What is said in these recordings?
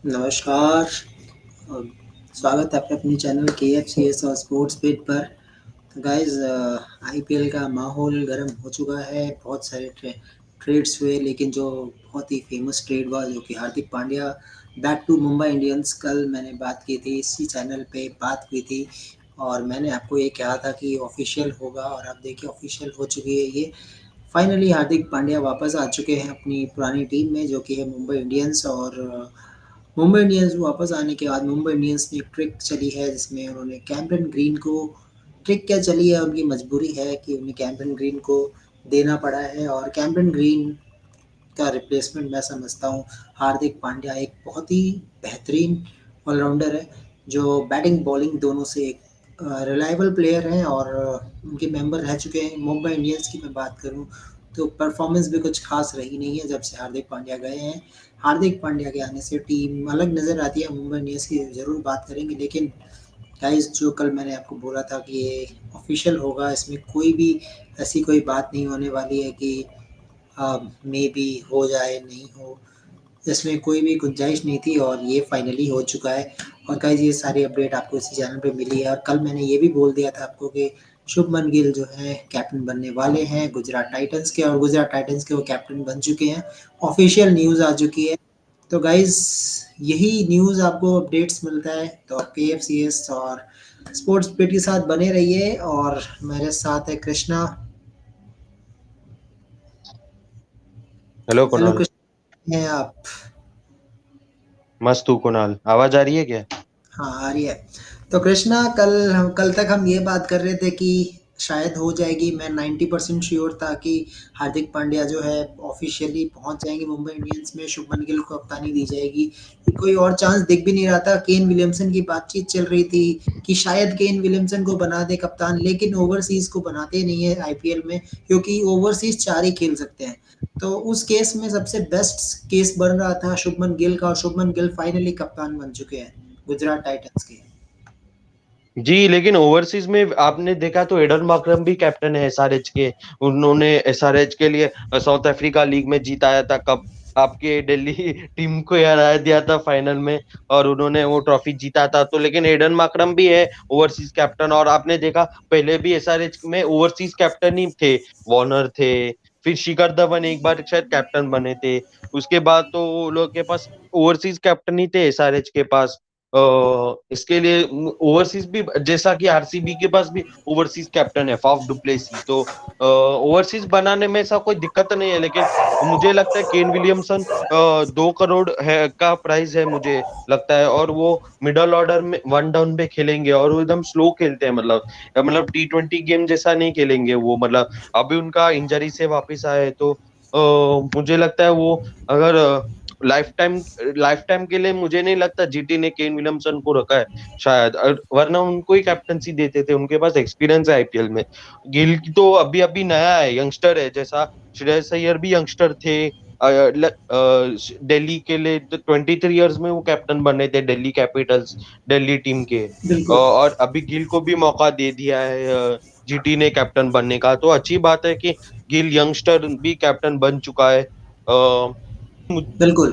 नमस्कार और स्वागत है आपका अपने चैनल KFCS और स्पोर्ट्स पेज पर। तो गाइस, आईपीएल का माहौल गर्म हो चुका है। बहुत सारे ट्रेड्स हुए, लेकिन जो बहुत ही फेमस ट्रेड हुआ जो कि Hardik Pandya back to Mumbai Indians, कल मैंने बात की थी, इसी चैनल पे बात हुई थी और मैंने आपको ये कहा था कि ऑफिशियल होगा और आप देखिए ऑफिशियल हो चुकी है ये। फाइनली हार्दिक पांड्या वापस आ चुके हैं अपनी पुरानी टीम में, जो कि है मुंबई इंडियंस। और मुंबई इंडियंस वापस आने के बाद मुंबई इंडियंस ने एक ट्रिक चली है जिसमें उन्होंने कैमरन ग्रीन को, ट्रिक क्या चली है, उनकी मजबूरी है कि उन्हें कैमरन ग्रीन को देना पड़ा है। और कैमरन ग्रीन का रिप्लेसमेंट मैं समझता हूँ हार्दिक पांड्या एक बहुत ही बेहतरीन ऑलराउंडर है, जो बैटिंग बॉलिंग दोनों से एक रिलायबल प्लेयर हैं और उनके मेंबर रह चुके हैं। मुंबई इंडियंस की मैं बात करूँ तो परफॉर्मेंस भी कुछ खास रही नहीं है जब से हार्दिक पांड्या गए हैं। हार्दिक पांड्या के आने से टीम अलग नज़र आती है। मुंबई इंडियंस की ज़रूर बात करेंगे, लेकिन गाइस जो कल मैंने आपको बोला था कि ये ऑफिशियल होगा, इसमें कोई भी ऐसी कोई बात नहीं होने वाली है कि मे बी हो जाए नहीं हो, इसमें कोई भी गुंजाइश नहीं थी और ये फाइनली हो चुका है। और गाइस ये सारी अपडेट आपको इसी चैनल पे मिली है। और कल मैंने ये भी बोल दिया था आपको कि शुभमन गिल जो है कैप्टन बनने वाले हैं गुजरात टाइटंस के, और गुजरात टाइटंस के वो कैप्टन बन चुके हैं। ऑफिशियल न्यूज़ आ चुकी है। तो गाइस यही न्यूज़ आपको अपडेट्स मिलता है तो आप KFCS और स्पोर्ट्स पेट के साथ बने रहिए। और मेरे साथ है कृष्णा। Hello hello Kunal. कृष्णा, हैं आप? मस्त हूँ कुणाल, आवाज आ रही है क्या? हाँ, आ रही है। तो कृष्णा, कल तक हम ये बात कर रहे थे कि शायद हो जाएगी। मैं 90% श्योर था कि हार्दिक पांड्या जो है ऑफिशियली पहुंच जाएंगे मुंबई इंडियंस में, शुभमन गिल को कप्तानी दी जाएगी। कोई और चांस दिख भी नहीं रहा था। केन विलियमसन की बातचीत चल रही थी कि शायद केन विलियमसन को बना दे कप्तान, लेकिन ओवरसीज को बनाते नहीं है आईपीएल में, क्योंकि ओवरसीज 4 ही खेल सकते हैं। तो उस केस में सबसे बेस्ट केस बन रहा था शुभमन गिल का, और शुभमन गिल फाइनली कप्तान बन चुके हैं गुजरात टाइटंस के। जी, लेकिन ओवरसीज में आपने देखा तो एडन मार्करम भी कैप्टन है एसआरएच के। उन्होंने एसआरएच के लिए साउथ अफ्रीका लीग में जीताया था कप। आपके दिल्ली टीम को हरा दिया था फाइनल में, और उन्होंने वो ट्रॉफी जीता था। तो लेकिन एडन मार्करम भी है ओवरसीज कैप्टन, और आपने देखा पहले भी एसआरएच में ओवरसीज कैप्टन ही थे। वार्नर थे, फिर शिखर धवन एक बार शायद कैप्टन बने थे। उसके बाद तो वो लोग के पास ओवरसीज कैप्टन ही थे एसआरएच के पास। इसके लिए ओवरसीज भी, जैसा कि आरसीबी के पास भी ओवरसीज कैप्टन है फाफ डुप्लेसी। तो ओवरसीज बनाने में ऐसा कोई दिक्कत नहीं है, लेकिन मुझे लगता है केन विलियमसन 2 करोड़ है का प्राइस है मुझे लगता है। और वो मिडल ऑर्डर में वन डाउन पे खेलेंगे, और वो एकदम स्लो खेलते हैं। मतलब T20 गेम जैसा नहीं खेलेंगे वो। मतलब अभी उनका इंजरी से वापस आए तो मुझे लगता है वो, अगर लाइफ टाइम के लिए मुझे नहीं लगता जीटी ने केन विलियमसन को रखा है शायद, वरना उनको ही कैप्टनसी देते थे। उनके पास एक्सपीरियंस है आईपीएल में। गिल की तो अभी अभी नया है, यंगस्टर है। जैसा श्रेयस अय्यर भी यंगस्टर थे दिल्ली के लिए। तो 23 ईयर्स में वो कैप्टन बने थे दिल्ली कैपिटल्स, दिल्ली टीम के। बिल्कुल। और अभी गिल को भी मौका दे दिया है जीटी ने कैप्टन बनने का। तो अच्छी बात है कि गिल यंगस्टर भी कैप्टन बन चुका है। बिल्कुल।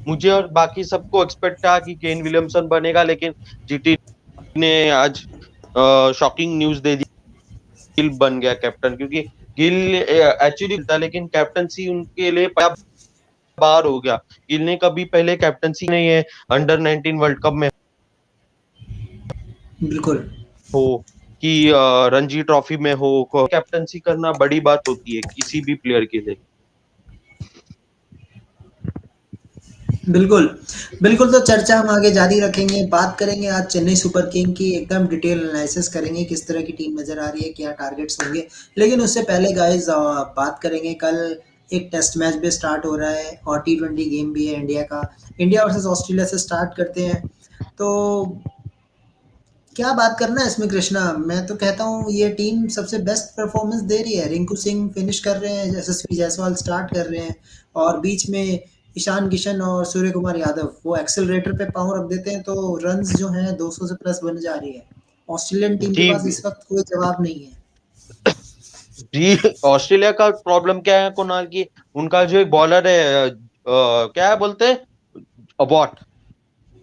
मुझे और बाकी सबको एक्सपेक्ट था कि केन विलियमसन बनेगा, लेकिन जीटी ने आज शॉकिंग न्यूज दे दी, गिल बन गया कैप्टन। क्योंकि गिल एक्चुअली था, लेकिन कैप्टनसी उनके लिए बार हो गया। गिल ने कभी पहले कैप्टनसी नहीं है अंडर 19 वर्ल्ड कप में बिल्कुल। हो, कि रणजी ट्रॉफी में हो, कैप्टनसी करना बड़ी बात होती है किसी भी प्लेयर के लिए। बिल्कुल। बिल्कुल, तो चर्चा हम आगे जारी रखेंगे, बात करेंगे आज चेन्नई सुपर किंग की, एकदम डिटेल एनालिसिस करेंगे किस तरह की टीम नज़र आ रही है, क्या टारगेट्स होंगे। लेकिन उससे पहले गाइस बात करेंगे, कल एक टेस्ट मैच भी स्टार्ट हो रहा है और T20 गेम भी है इंडिया का। इंडिया वर्सेस ऑस्ट्रेलिया से स्टार्ट करते हैं। तो क्या बात करना है इसमें कृष्णा? मैं तो कहता हूँ ये टीम सबसे बेस्ट परफॉर्मेंस दे रही है। रिंकू सिंह फिनिश कर रहे हैं, यशस्वी जायसवाल स्टार्ट कर रहे हैं, और बीच में ईशान किशन और सूर्य कुमार यादव वो एक्सेलरेटर पे पाँव रख देते हैं, तो रन्स जो हैं 200 से प्लस बन जा रही है। ऑस्ट्रेलियन टीम के जी पास इस वक्त कोई जवाब नहीं है। जी, ऑस्ट्रेलिया का प्रॉब्लम क्या है कुणाल की? उनका जो एक बॉलर है क्या बोलते हैं, अबॉट।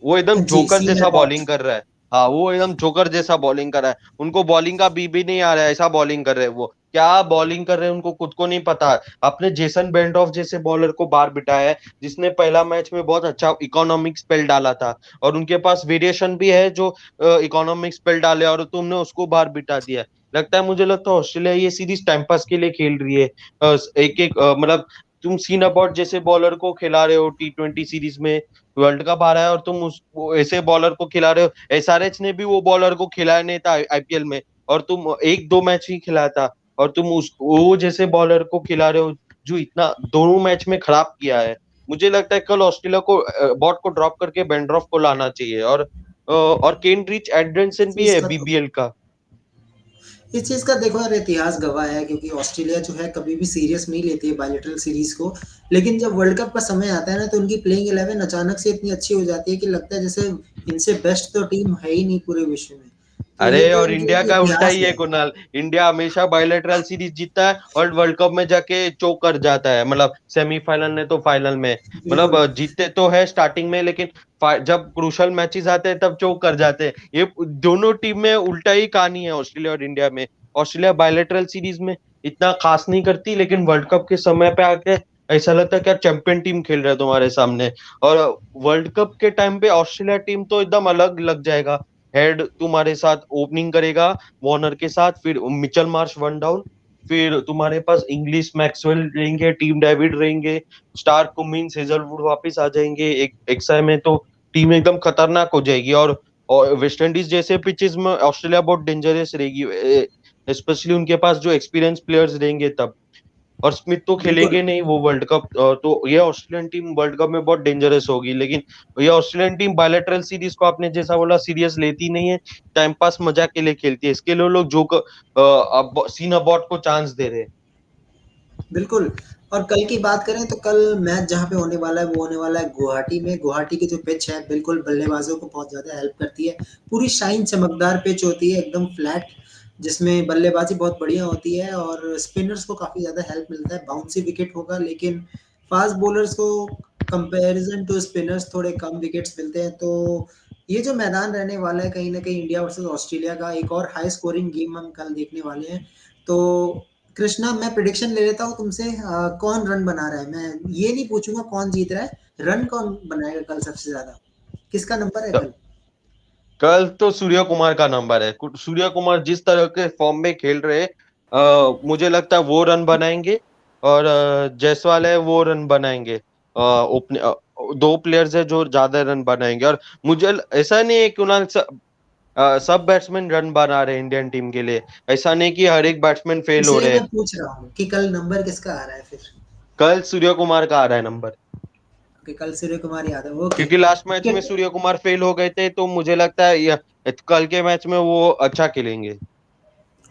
वो एकदम जी, जोकर सीन जैसा अबॉट। बॉलिंग कर रहा है। हाँ, वो एकदम जोकर जैसा बॉलिंग कर रहा है। उनको बॉलिंग का बी नहीं आ रहा है, ऐसा बॉलिंग कर रहे हैं वो। क्या बॉलिंग कर रहे हैं उनको खुद को नहीं पता है। अपने जेसन बेंडॉफ जैसे बॉलर को बाहर बिठाया है, जिसने पहला मैच में बहुत अच्छा इकोनॉमिक स्पेल डाला था। और उनके पास वेरिएशन भी है जो इकोनॉमिक स्पेल डाले, और तुमने उसको बाहर बिठा दिया। लगता है, मुझे लगता है ऑस्ट्रेलिया ये सीरीज टाइम पास के लिए खेल रही है। एक एक मतलब तुम सीन अबॉट जैसे बॉलर को खिला रहे हो T20 सीरीज में, वर्ल्ड कप आ रहा है, और तुम उस वो ऐसे बॉलर को खिला रहे हो। एसआरएच ने भी वो बॉलर को खिलाया नहीं था आईपीएल में, और तुम एक दो मैच ही खिलाया था। और तुम उस वो जैसे बॉलर को खिला रहे हो जो इतना दोनों मैच में खराब किया है। मुझे लगता है कल ऑस्ट्रेलिया को बॉट को ड्रॉप करके बेंड्रॉफ को लाना चाहिए। और केन रिच एंडरसन भी चीज है का तो बीबीएल का। इस चीज़ का देखो यार, इतिहास गवाह है, क्योंकि ऑस्ट्रेलिया जो है कभी भी सीरियस नहीं लेती है बायलैटरल सीरीज को। लेकिन जब वर्ल्ड कप का समय आता है ना, तो उनकी प्लेइंग 11 अचानक से इतनी अच्छी हो जाती है कि लगता है जैसे इनसे बेस्ट तो टीम है ही नहीं पूरे विश्व में। तो ये अरे, तो और इनकी इंडिया एक का उल्टा इतिहास ही है है। कुणाल। इंडिया हमेशा बायलैटरल सीरीज जीतता है और वर्ल्ड कप में जाके चोक कर जाता है, मतलब सेमीफाइनल ने तो फाइनल में। मतलब बिल्कुल। जीतते तो है स्टार्टिंग में, लेकिन जब क्रूशल मैचेस आते हैं तब चोक कर जाते हैं। ये दोनों टीम में उल्टा ही कहानी है, ऑस्ट्रेलिया और इंडिया में। ऑस्ट्रेलिया बायलैटरल सीरीज में इतना खास नहीं करती, लेकिन वर्ल्ड कप के समय पे आके ऐसा लगता है क्या चैंपियन टीम खेल रहा है तुम्हारे सामने। और वर्ल्ड कप के टाइम पे ऑस्ट्रेलिया टीम तो एकदम अलग लग जाएगा। हेड तुम्हारे साथ ओपनिंग करेगा वार्नर के साथ, फिर मिचेल मार्श वन डाउन, फिर तुम्हारे पास इंग्लिश मैक्सवेल रहेंगे, टीम डेविड रहेंगे, स्टार कुमिंस हेजलवुड वापस आ जाएंगे एक एक्सा में। तो टीम एकदम खतरनाक हो जाएगी। और वेस्ट इंडीज जैसे पिचेस में ऑस्ट्रेलिया बहुत डेंजरस रहेगी, स्पेशली उनके पास जो एक्सपीरियंस प्लेयर्स रहेंगे तब। और स्मिथ तो बिल्कुल। खेलेंगे नहीं वो वर्ल्ड कप, तो ये ऑस्ट्रेलियन टीम वर्ल्ड कप में बहुत डेंजरस होगी। लेकिन ये ऑस्ट्रेलियन टीम बायलैटरल सीरीज को आपने जैसा बोला सीरियस लेती नहीं है, टाइम पास मजाक के लिए खेलती है। इसके लिए लोग जो अब सीन अबॉट को चांस दे रहे हैं। बिल्कुल। और कल की बात करें तो कल मैच जहाँ पे होने वाला है वो होने वाला है गुवाहाटी में। गुवाहाटी की जो पिच है बिल्कुल बल्लेबाजों को बहुत ज़्यादा हेल्प करती है। पूरी शाइन चमकदार पिच होती है, एकदम फ्लैट, जिसमें बल्लेबाजी बहुत बढ़िया होती है और स्पिनर्स को काफ़ी ज़्यादा हेल्प मिलता है। बाउंसी विकेट होगा, लेकिन फास्ट बॉलर्स को कंपैरिजन टू स्पिनर्स थोड़े कम विकेट्स मिलते हैं। तो ये जो मैदान रहने वाला है कहीं न कहीं इंडिया वर्सेस ऑस्ट्रेलिया का, एक और हाई स्कोरिंग गेम हम कल देखने वाले हैं। तो कृष्णा, मैं प्रिडिक्शन ले लेता हूँ तुमसे, कौन रन बना रहा है? मैं ये नहीं पूछूंगा कौन जीत रहा है, रन कौन बनाएगा कल सबसे ज्यादा? किसका नंबर है कल? कल तो सूर्य कुमार का नंबर है। सूर्य कुमार जिस तरह के फॉर्म में खेल रहे हैं, मुझे लगता है वो रन बनाएंगे। और जायसवाल है वो रन बनाएंगे। ओपन दो प्लेयर्स है जो ज्यादा रन बनाएंगे। और मुझे ऐसा नहीं है कि उन्होंने सब बैट्समैन रन बना रहे हैं इंडियन टीम के लिए। ऐसा नहीं कि हर एक बैट्समैन फेल हो इसलिए रहे मैं हैं। पूछ रहा हूँ कि कल नंबर किसका आ रहा है फिर। कल सूर्य कुमार का आ रहा है नंबर। कि कल सूर्य कुमार यादव, ओके। क्योंकि लास्ट मैच में क्रिकेट। सूर्य कुमार फेल हो गए थे, तो मुझे लगता है कल के मैच में वो अच्छा खेलेंगे।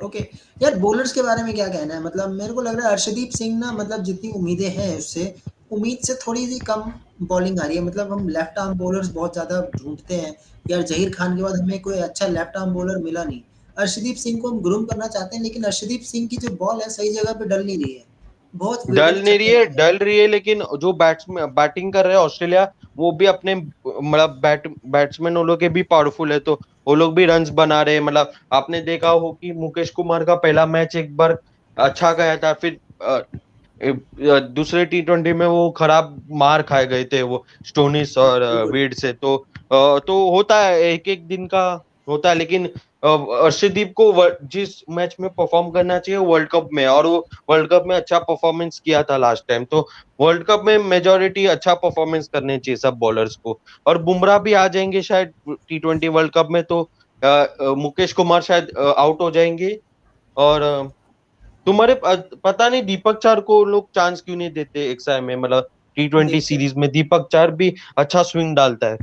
ओके। यार बॉलर्स के बारे में क्या कहना है? मतलब मेरे को लग रहा है अर्शदीप सिंह ना, मतलब जितनी उम्मीदें हैं उससे, उम्मीद से थोड़ी सी कम बॉलिंग आ रही है। मतलब हम लेफ्ट आर्म बॉलर्स बहुत ज़्यादा ढूंढते हैं, यार जहीर खान के बाद हमें कोई अच्छा लेफ्ट आर्म बॉलर मिला नहीं। अर्शदीप सिंह को हम ग्रूम करना चाहते हैं, लेकिन अर्शदीप सिंह की जो बॉल है सही जगह पे डल नहीं रही है, बहुत डल विकेट नहीं रही छक्के है, मार रहा है। डल रही है, लेकिन जो बैटिंग कर रहे हैं ऑस्ट्रेलिया, वो भी अपने मतलब बैट्समैन वो लोग के भी पावरफुल है, तो वो लोग भी रन्स बना रहे हैं। मतलब आपने देखा हो कि मुकेश कुमार का पहला मैच एक बार अच्छा गया था, फिर दूसरे T20 में वो खराब मार खाए गए थे वो स्टोनिस और बिल्कुल। वेड से। तो होता है, एक एक दिन का होता है। लेकिन अर्शदीप को जिस मैच में परफॉर्म करना चाहिए वर्ल्ड कप में, और वो वर्ल्ड कप में अच्छा परफॉर्मेंस किया था लास्ट टाइम। तो वर्ल्ड कप में मेजोरिटी अच्छा परफॉर्मेंस करने चाहिए सब बॉलर्स को। और बुमराह भी आ जाएंगे शायद T20 वर्ल्ड कप में, तो मुकेश कुमार शायद आउट हो जाएंगे। और तुम्हारे पता नहीं दीपक चार को लोग चांस क्यों नहीं देते एक्सआई में, मतलब T20 देखते हैं। सीरीज में दीपक चार भी अच्छा स्विंग डालता है।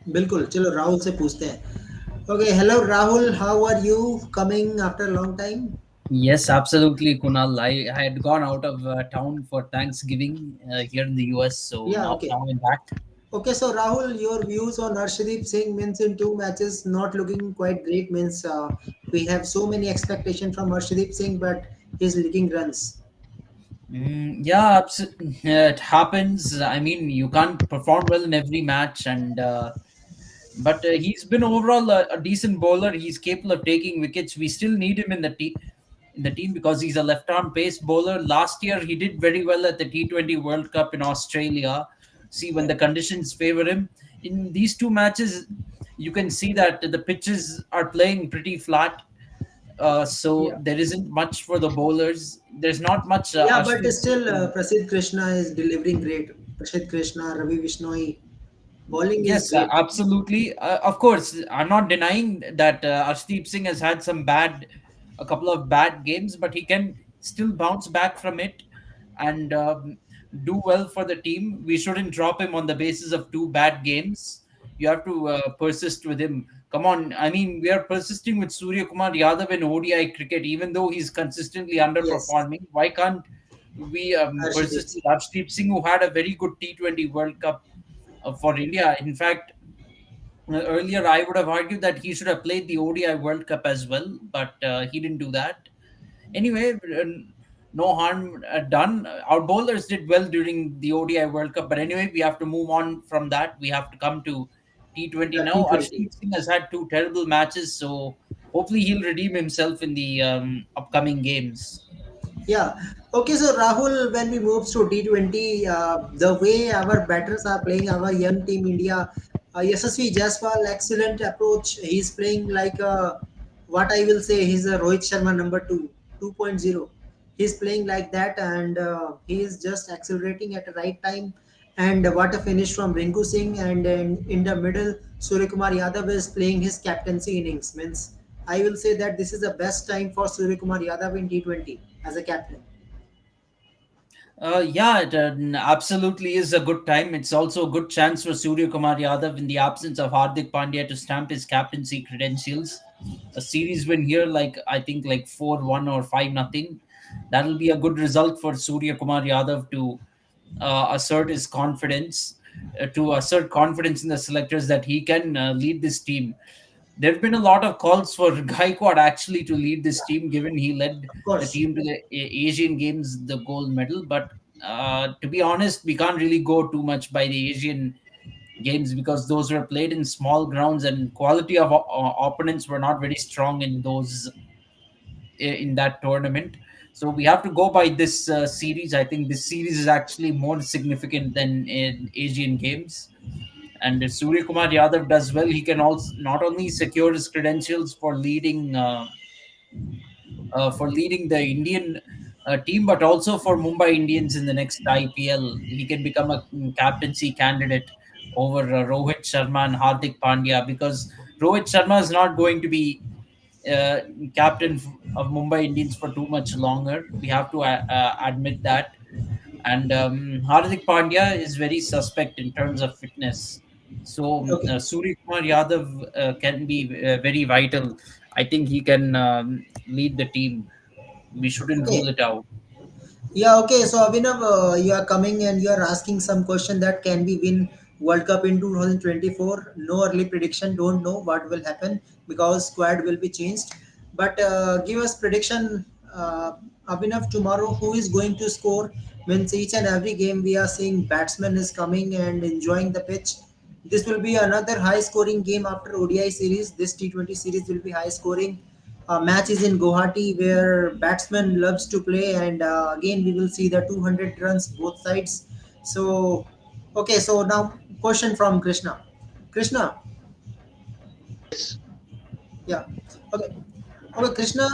बिल्कुल, चलो राहुल से पूछते हैं। Okay, hello Rahul, how are you coming after long time? Yes, absolutely, Kunal. I had gone out of town for Thanksgiving here in the US, so या now okay. now I'm back. Okay, so Rahul, your views on Arshdeep Singh means in two matches not looking quite great, means we have so many expectation from Arshdeep Singh, but he's leaking runs. Yeah, it happens. I mean, you can't perform well in every match, and But he's been overall a decent bowler. He's capable of taking wickets. We still need him in the team because he's a left-arm pace bowler. Last year, he did very well at the T20 World Cup in Australia. See, when Yeah, the conditions favor him, in these two matches, you can see that the pitches are playing pretty flat. So yeah, there isn't much for the bowlers. There's not much yeah. But Ashleep still, Singh. Prasidh Krishna is delivering great. Prasidh Krishna, Ravi Vishnoi, bowling is Yes, great. absolutely. Of course, I'm not denying that Arshdeep Singh has had a couple of bad games, but he can still bounce back from it and do well for the team. We shouldn't drop him on the basis of two bad games. You have to persist with him. Come on, I mean, we are persisting with Surya Kumar Yadav in ODI cricket, even though he's consistently Yes, underperforming. Why can't we Arshdeep persist with Singh. Arshdeep Singh, who had a very good T20 World Cup for India? In fact, earlier I would have argued that he should have played the ODI World Cup as well, but he didn't do that. Anyway, no harm done. Our bowlers did well during the ODI World Cup, but anyway, we have to move on from that. We have to come to T20 Yeah, now. T20. Arshdeep Singh has had two terrible matches, so hopefully he'll redeem himself in the upcoming games. Yeah. Okay, so Rahul, when we move to T20, the way our batters are playing, our young team India, Yashasvi Jaiswal, excellent approach. He's playing like what I will say, he's a Rohit Sharma number 2.0. He's playing like that, and he is just accelerating at the right time. And what a finish from Rinku Singh, and in the middle, Suryakumar Yadav is playing his captaincy innings. Means I will say that this is the best time for Suryakumar Yadav in T20 as a captain. Yeah, it absolutely is a good time. It's also a good chance for Surya Kumar Yadav, in the absence of Hardik Pandya, to stamp his captaincy credentials. A series win here, like I think, like 4-1 or 5-0. That'll be a good result for Surya Kumar Yadav to assert his confidence, to assert confidence in the selectors that he can lead this team. There have been a lot of calls for Gaikwad actually to lead this team, given he led Of the course. team to the Asian Games, the gold medal. But to be honest, we can't really go too much by the Asian Games because those were played in small grounds and quality of opponents were not very strong in those in that tournament. So we have to go by this series. I think this series is actually more significant than in Asian Games. And if Surya Kumar Yadav does well, he can also not only secure his credentials for leading the Indian team, but also for Mumbai Indians in the next IPL. He can become a captaincy candidate over Rohit Sharma and Hardik Pandya, because Rohit Sharma is not going to be uh, captain of Mumbai Indians for too much longer. We have to admit that. And Hardik Pandya is very suspect in terms of fitness. So Okay. Surya Kumar Yadav can be very vital. I think he can lead the team. We shouldn't rule Okay. it out. Yeah, okay. So Abhinav, you are coming and you are asking some question that can we win World Cup in 2024? No early prediction. Don't know what will happen because squad will be changed. But give us prediction, Abhinav, tomorrow. Who is going to score? Means each and every game we are seeing batsman is coming and enjoying the pitch. This will be another high scoring game after ODI series. This T20 series will be high scoring. Match is in Guwahati where batsman loves to play, and again we will see the 200 runs both sides. So, okay, so now question from Krishna. Krishna, Yes. yeah, okay. Okay Krishna,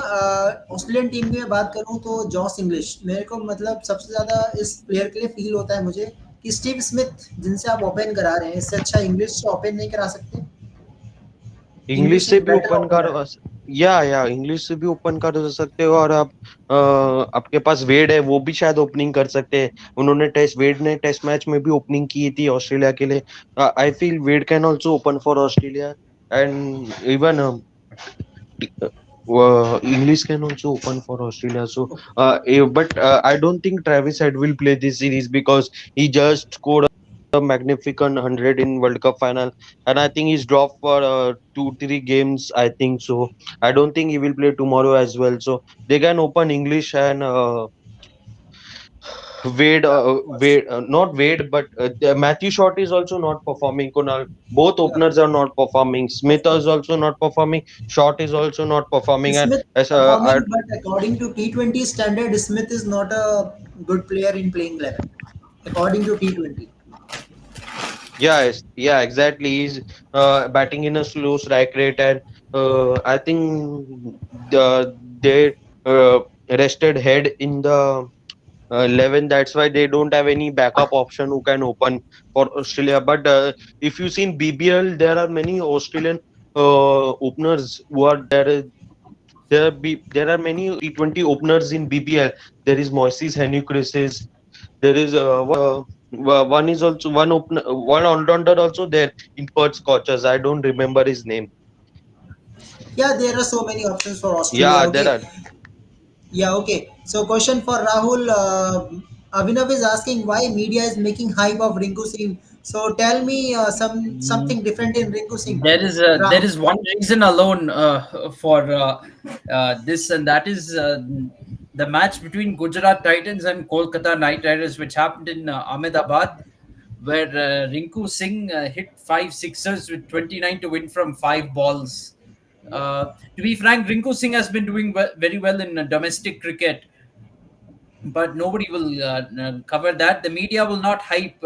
Australian team की मैं बात करूं तो Jos English मेरे को मतलब सबसे ज़्यादा इस प्लेयर के लिए फील होता है मुझे कि स्टीव स्मिथ जिनसे आप ओपन करा रहे हैं इससे अच्छा इंग्लिश से ओपन नहीं करा सकते. इंग्लिश इंग्लिश से एक भी बेटर ओपन ओपनर कर है. या इंग्लिश से भी ओपन कर सकते हो, और आप आपके पास वेड है, वो भी शायद ओपनिंग कर सकते हैं. वेड ने टेस्ट मैच में भी ओपनिंग की थी ऑस्ट्रेलिया के लिए. I feel we'd can also open for Australia, and even English can also open for Australia. So, but I don't think Travis Head will play this series because he just scored a magnificent 100 in World Cup final, and I think he's dropped for 2 3 games. I think so. I don't think he will play tomorrow as well. So they can open English and Not Wade, but Matthew Short is also not performing. Kunal, both Yeah. openers are not performing. Smith is also not performing. Short is also not performing. And Smith as performing, but according to T20 standard, Smith is not a good player in playing 11. According to T20. yeah, exactly. He's batting in a slow strike rate, and I think they uh, rested head in the 11. That's why they don't have any backup option who can open for Australia. But if you see in BBL, there are many Australian openers who are there. There are many T20 openers in BBL. There is Moises Henry. There is one is also one opener, one all-rounder also there in Perth Scorchers. I don't remember his name. Yeah, there are so many options for Australia. Yeah, there Okay. are. Yeah, okay. So question for Rahul. Abhinav is asking why media is making hype of Rinku Singh. So tell me something different in Rinku Singh. There Rahul. is one reason alone for this, and that is the match between Gujarat Titans and Kolkata Knight Riders, which happened in Ahmedabad, where Rinku Singh hit five sixers with 29 to win from five balls. To be frank, Rinku Singh has been doing very well in domestic cricket, but nobody will cover that. The media will not hype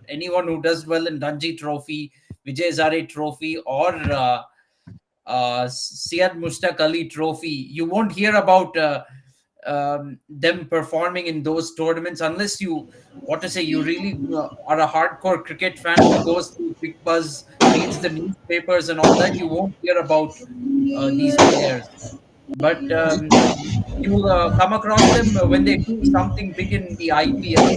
anyone who does well in Ranji Trophy, Vijay Zare Trophy, or Syed Mushtaq Ali Trophy. You won't hear about them performing in those tournaments unless you, what to say, you really are a hardcore cricket fan who goes through Big Buzz, reads the newspapers, and all that. You won't hear about these players, but you'll come across them when they do something big in the IPL.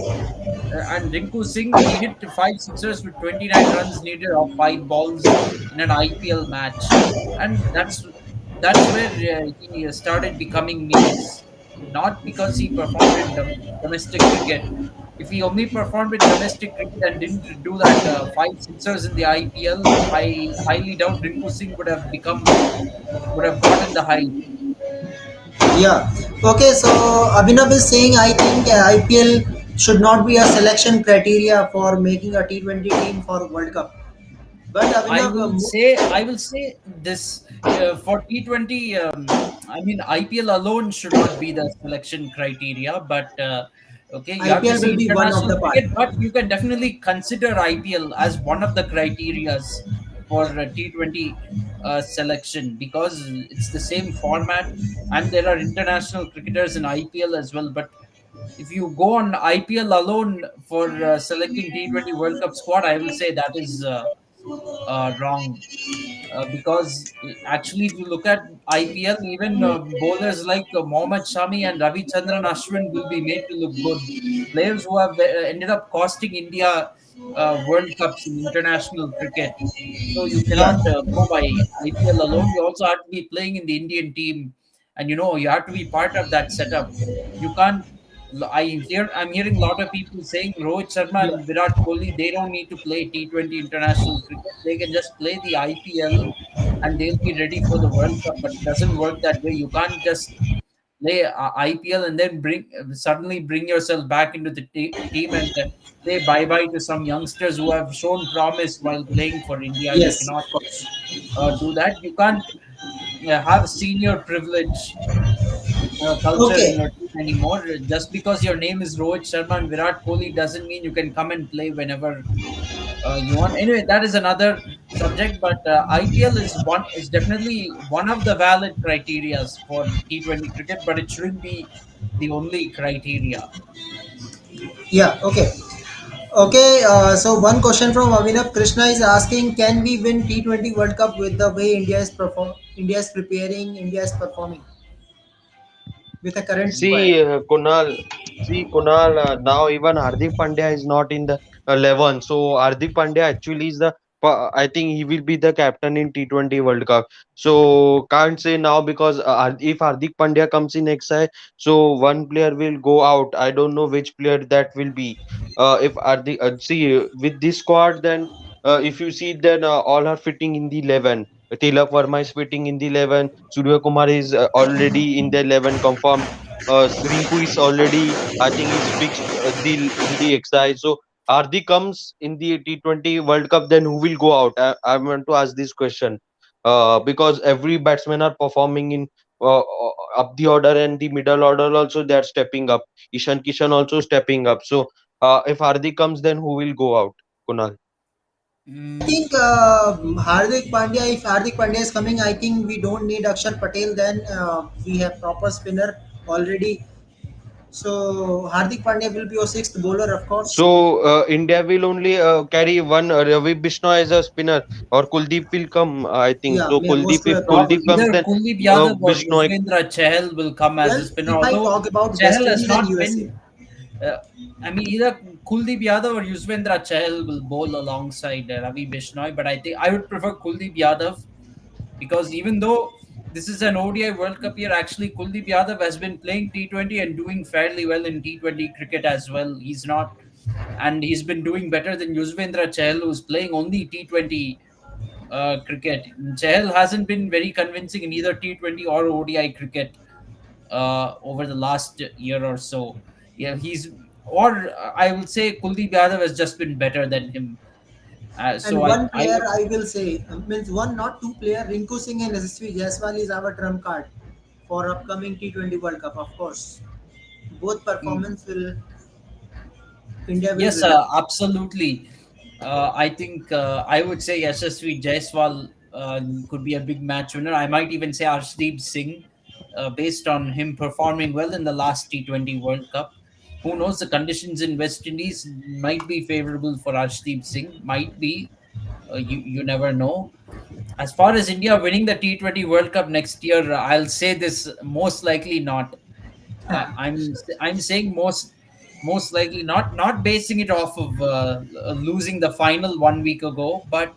And Rinku Singh, he hit five sixers with 29 runs needed off five balls in an IPL match, and that's where he started becoming memes. Not because he performed in domestic cricket. If he only performed in domestic cricket and didn't do that five sixers in the IPL, I highly doubt Rinku Singh would have gotten the hype. Yeah. Okay. So Abhinav is saying I think IPL should not be a selection criteria for making a T20 team for World Cup. But Abhinav, I will say this for T20. I mean, IPL alone should not be the selection criteria, but okay, you have to IPL see will be one of international the part. cricket, but you can definitely consider IPL as one of the criterias for T20 selection because it's the same format, and there are international cricketers in IPL as well. But if you go on IPL alone for selecting T20 World Cup squad, I will say that is wrong. Because actually, if you look at IPL, even bowlers like Mohammad Shami and Ravi Chandran Ashwin will be made to look good. Players who have ended up costing India World Cups in international cricket. So you Yeah. cannot go by IPL alone. You also have to be playing in the Indian team, and you have to be part of that setup. You can't. I'm hearing a lot of people saying Rohit Sharma Yeah. and Virat Kohli, they don't need to play T20 international cricket. They can just play the IPL and they'll be ready for the World Cup. But it doesn't work that way. You can't just play IPL and then suddenly bring yourself back into the team and say bye bye to some youngsters who have shown promise while playing for India. You Yes, cannot of course. do that. You can't have senior privilege culture in Okay. your team anymore. Just because your name is Rohit Sharma and Virat Kohli doesn't mean you can come and play whenever you want. Anyway, that is another subject. But IPL is definitely one of the valid criterias for T20 cricket, but it shouldn't be the only criteria. Yeah. Okay. Okay. So one question from Avinav Krishna is asking, can we win T20 World Cup with the way India is preparing, India is performing with a current squad? Kunal, now even Hardik Pandya is not in the 11. So Hardik Pandya actually is I think he will be the captain in T20 World Cup. So can't say now because if Hardik Pandya comes in next side, so one player will go out. I don't know which player that will be. If Hardik, with this squad, then if you see, then all are fitting in the 11. Tilak Verma is fitting in the 11. Surya Kumar is already in the 11 confirmed. Rinku is already, I think, he's fixed the in the XI. So Hardik comes in the T20 World Cup, then who will go out? I want to ask this question because every batsman are performing in up the order and the middle order also they are stepping up. Ishan Kishan also stepping up. So if Hardik comes, then who will go out? Kunal. I Mm, think Hardik Pandya, if Hardik Pandya is coming, I think we don't need Akshar Patel. Then we have proper spinner already. So Hardik Pandya will be your sixth bowler, of course. So India will only carry one Ravi Bishnoi as a spinner, or Kuldeep will come. I think Yeah, so. Kuldeep, most if Probably Kuldeep probably. comes, either then Kuldeep Yadav or Bishnoi. Yuzvendra Chahal will come as a Well, spinner. if I Although talk about West Chahal has Indies and not USA, been, uh, I mean, either Kuldeep Yadav or Yuzvendra Chahal will bowl alongside Ravi Bishnoi. But I think I would prefer Kuldeep Yadav because even though this is an ODI World Cup year, actually Kuldeep Yadav has been playing T20 and doing fairly well in T20 cricket as well. He's not, and he's been doing better than Yuzvendra Chahal, who's playing only T20 cricket. Chahal hasn't been very convincing in either T20 or ODI cricket over the last year or so. Yeah, I will say Kuldeep Yadav has just been better than him. So and one I player would. I will say means one, not two player. Rinku Singh and SSV Jaiswal is our trump card for upcoming T20 World Cup. Of course, both Mm, performance will India will yes, review. absolutely. I think I would say SSV Jaiswal could be a big match winner. I might even say Arshdeep Singh, based on him performing well in the last T20 World Cup. Who knows? The conditions in West Indies might be favorable for Arshdeep Singh. Might be. You never know. As far as India winning the T20 World Cup next year, I'll say this: most likely not. I'm saying most likely not, not basing it off of losing the final 1 week ago, but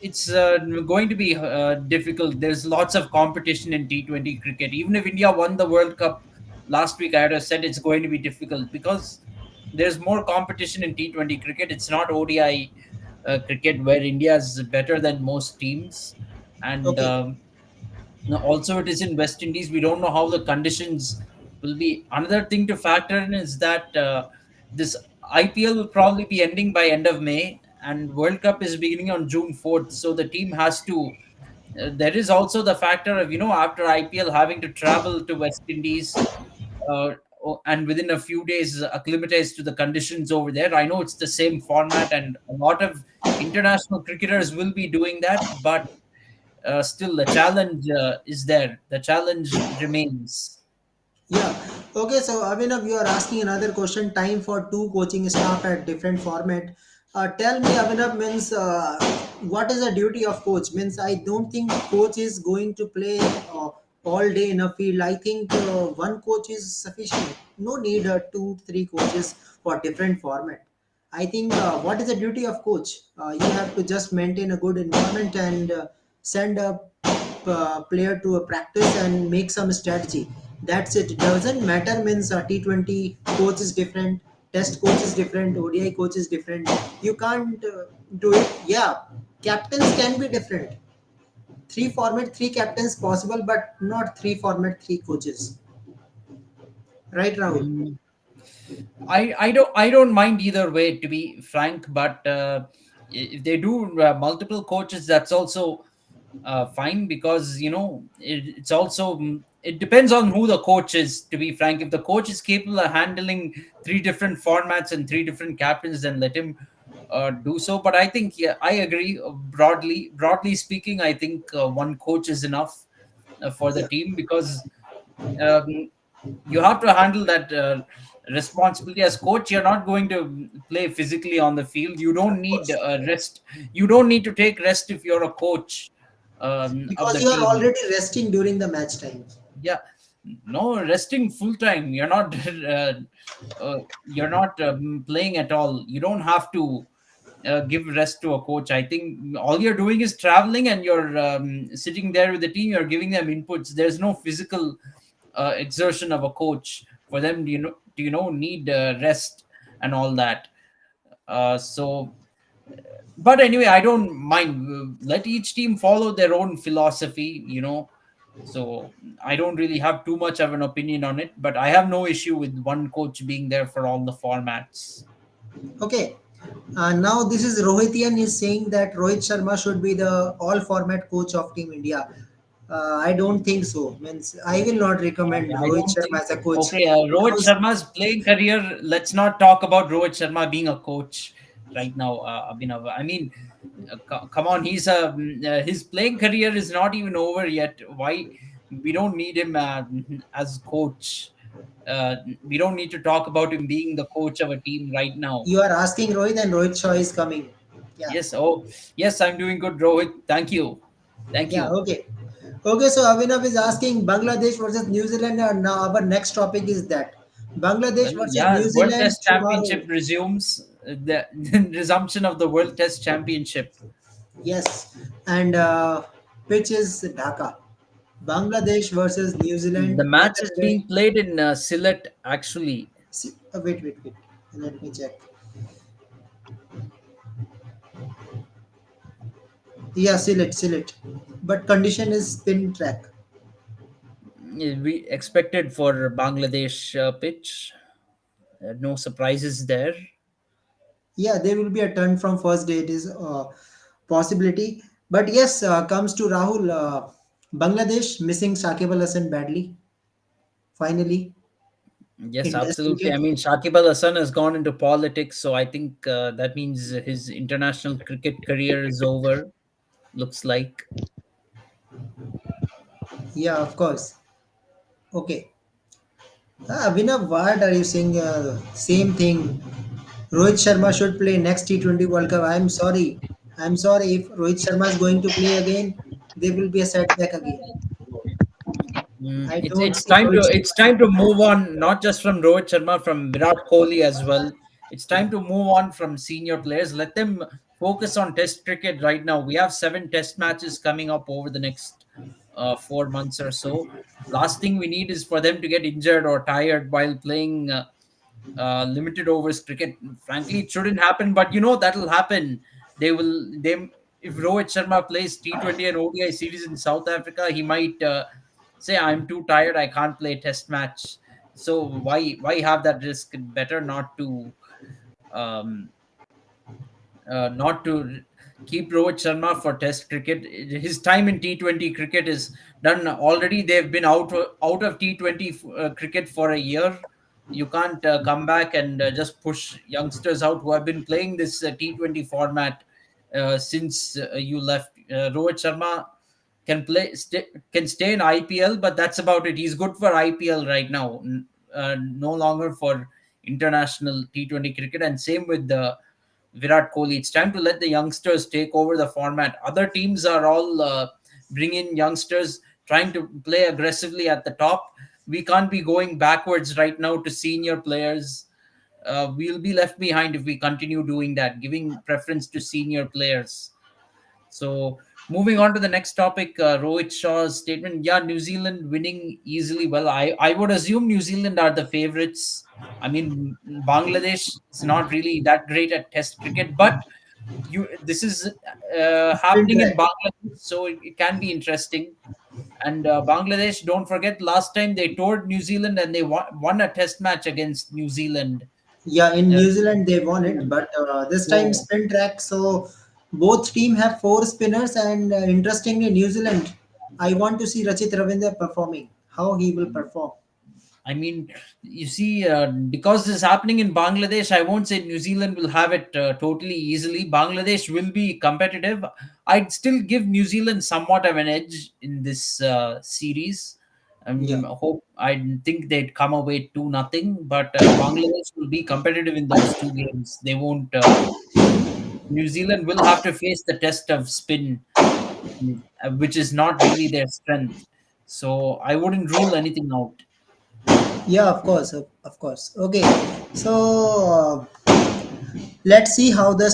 it's going to be difficult. There's lots of competition in T20 cricket. Even if India won the World Cup last week, I would have said it's going to be difficult because there's more competition in T20 cricket. It's not ODI cricket where India is better than most teams, and Okay. now, also, it is in West Indies. We don't know how the conditions will be. Another thing to factor in is that this IPL will probably be ending by end of May, and World Cup is beginning on June 4th. So the team has to. There is also the factor of after IPL having to travel to West Indies, uh, and within a few days acclimatize to the conditions over there. I know it's the same format, and a lot of international cricketers will be doing that, but still the challenge is there. The challenge remains. Yeah. Okay. So Abhinav, you are asking another question. Time for two coaching staff at different format. Tell me, Abhinav, means what is the duty of coach? Means I don't think coach is going to play all day in a field. I think one coach is sufficient. No need two, three coaches for different format. I think what is the duty of coach? You have to just maintain a good environment and send a player to a practice and make some strategy. That's it. It doesn't matter. Means T20 coach is different, Test coach is different, ODI coach is different. You can't do it. Yeah, captains can be different. Three format, three captains possible, but not three format, three coaches. Right, Rahul? Mm, I don't mind either way, to be frank, but if they do multiple coaches, that's also fine, because it's also it depends on who the coach is, to be frank. If the coach is capable of handling three different formats and three different captains, then let him do so. But I think, yeah, I agree. Broadly speaking, I think one coach is enough for the Yeah. team, because um, you have to handle that responsibility as coach. You're not going to play physically on the field. You don't Of need course. rest. You don't need to take rest if you're a coach of Because the you are team. already resting during the match time. Yeah, no resting full time. You're not playing at all. You don't have to give rest to a coach. I think all you're doing is traveling, and you're sitting there with the team. You're giving them inputs. There's no physical exertion of a coach for them. Need rest and all that. So, but anyway, I don't mind. Let each team follow their own philosophy. So I don't really have too much of an opinion on it, but I have no issue with one coach being there for all the formats. Okay. Now this is Rohitian is saying that Rohit Sharma should be the all format coach of Team India. I don't think so. Means I will not recommend I Rohit don't Sharma think. as a coach Okay, Rohit because Sharma's playing career. Let's not talk about Rohit Sharma being a coach right now, Abhinav. I mean, come on, his playing career is not even over yet. Why we don't need him as coach? We don't need to talk about him being the coach of a team right now. you are asking Rohit and Rohit Shaw is coming. Yeah. Yes. Oh, yes. I'm doing good, Rohit. Thank you. Thank Yeah. you. Okay. Okay. So Avinav is asking Bangladesh versus New Zealand. And now our next topic is that Well, Bangladesh versus yeah, New World Zealand Test tomorrow. Championship resumes. The resumption of the World Test Championship. Yes. And pitch is Dhaka. Bangladesh versus New The Zealand. What match a is great. being played in Sylhet, actually. See, wait. Let me check. Yeah, Silet. But condition is spin track. We expected for Bangladesh pitch. No surprises there. Yeah, there will be a turn from first day. It is a possibility. But yes, comes to Rahul. Bangladesh missing Shakib Al Hasan badly. Finally, Yes, in Test absolutely. I cricket. mean, Shakib Al Hasan has gone into politics, so I think that means his international cricket career is over. Looks like. Yeah, of course. Okay. Abhinav, what are you saying? Same thing. Rohit Sharma should play next T20 World Cup. I'm sorry. I'm sorry if Rohit Sharma is going to play again. There will be a setback again. I It's don't it's think time to Rohit it's Sharma. time to move on, not just from Rohit Sharma, from Virat Kohli as well. It's time to move on from senior players. Let them focus on Test cricket right now. We have 7 Test matches coming up over the next 4 months or so. Last thing we need is for them to get injured or tired while playing limited overs cricket. Frankly, it shouldn't happen, but that'll happen. They will. They If Rohit Sharma plays T20 and ODI series in South Africa, he might say, "I'm too tired. I can't play Test match." So why have that risk? Better um, not to keep Rohit Sharma for Test cricket. His time in T20 cricket is done already. They've been out of T20 cricket for a year. You can't come back and just push youngsters out who have been playing this T20 format since you left. Rohit Sharma can stay in IPL, but that's about it. He's good for IPL right now, no longer for international T20 cricket. And same with the Virat Kohli. It's time to let the youngsters take over the format. Other teams are all bringing youngsters, trying to play aggressively at the top. We can't be going backwards right now to senior players. We'll be left behind if we continue doing that, giving preference to senior players. So, moving on to the next topic, Rohit Shaw's statement. Yeah, New Zealand winning easily. Well, I would assume New Zealand are the favorites. I mean, Bangladesh is not really that great at Test cricket, but this is Spin happening in track. Bangladesh, so it can be interesting. And Bangladesh, don't forget, last time they toured New Zealand and they won a Test match against New Zealand. Yeah, in Uh, New Zealand they won it, but this time so spin track. So both team have four spinners, and interestingly, New Zealand. I want to see Rachit Ravindra performing. How he will perform. I mean, you see, because this is happening in Bangladesh, I won't say New Zealand will have it totally easily. Bangladesh will be competitive. I'd still give New Zealand somewhat of an edge in this series. Yeah. I think they'd come away 2-0, but Bangladesh will be competitive in those 2 games. They won't. New Zealand will have to face the test of spin, which is not really their strength. So I wouldn't rule anything out. Yeah, of course, of course. Okay, so let's see how the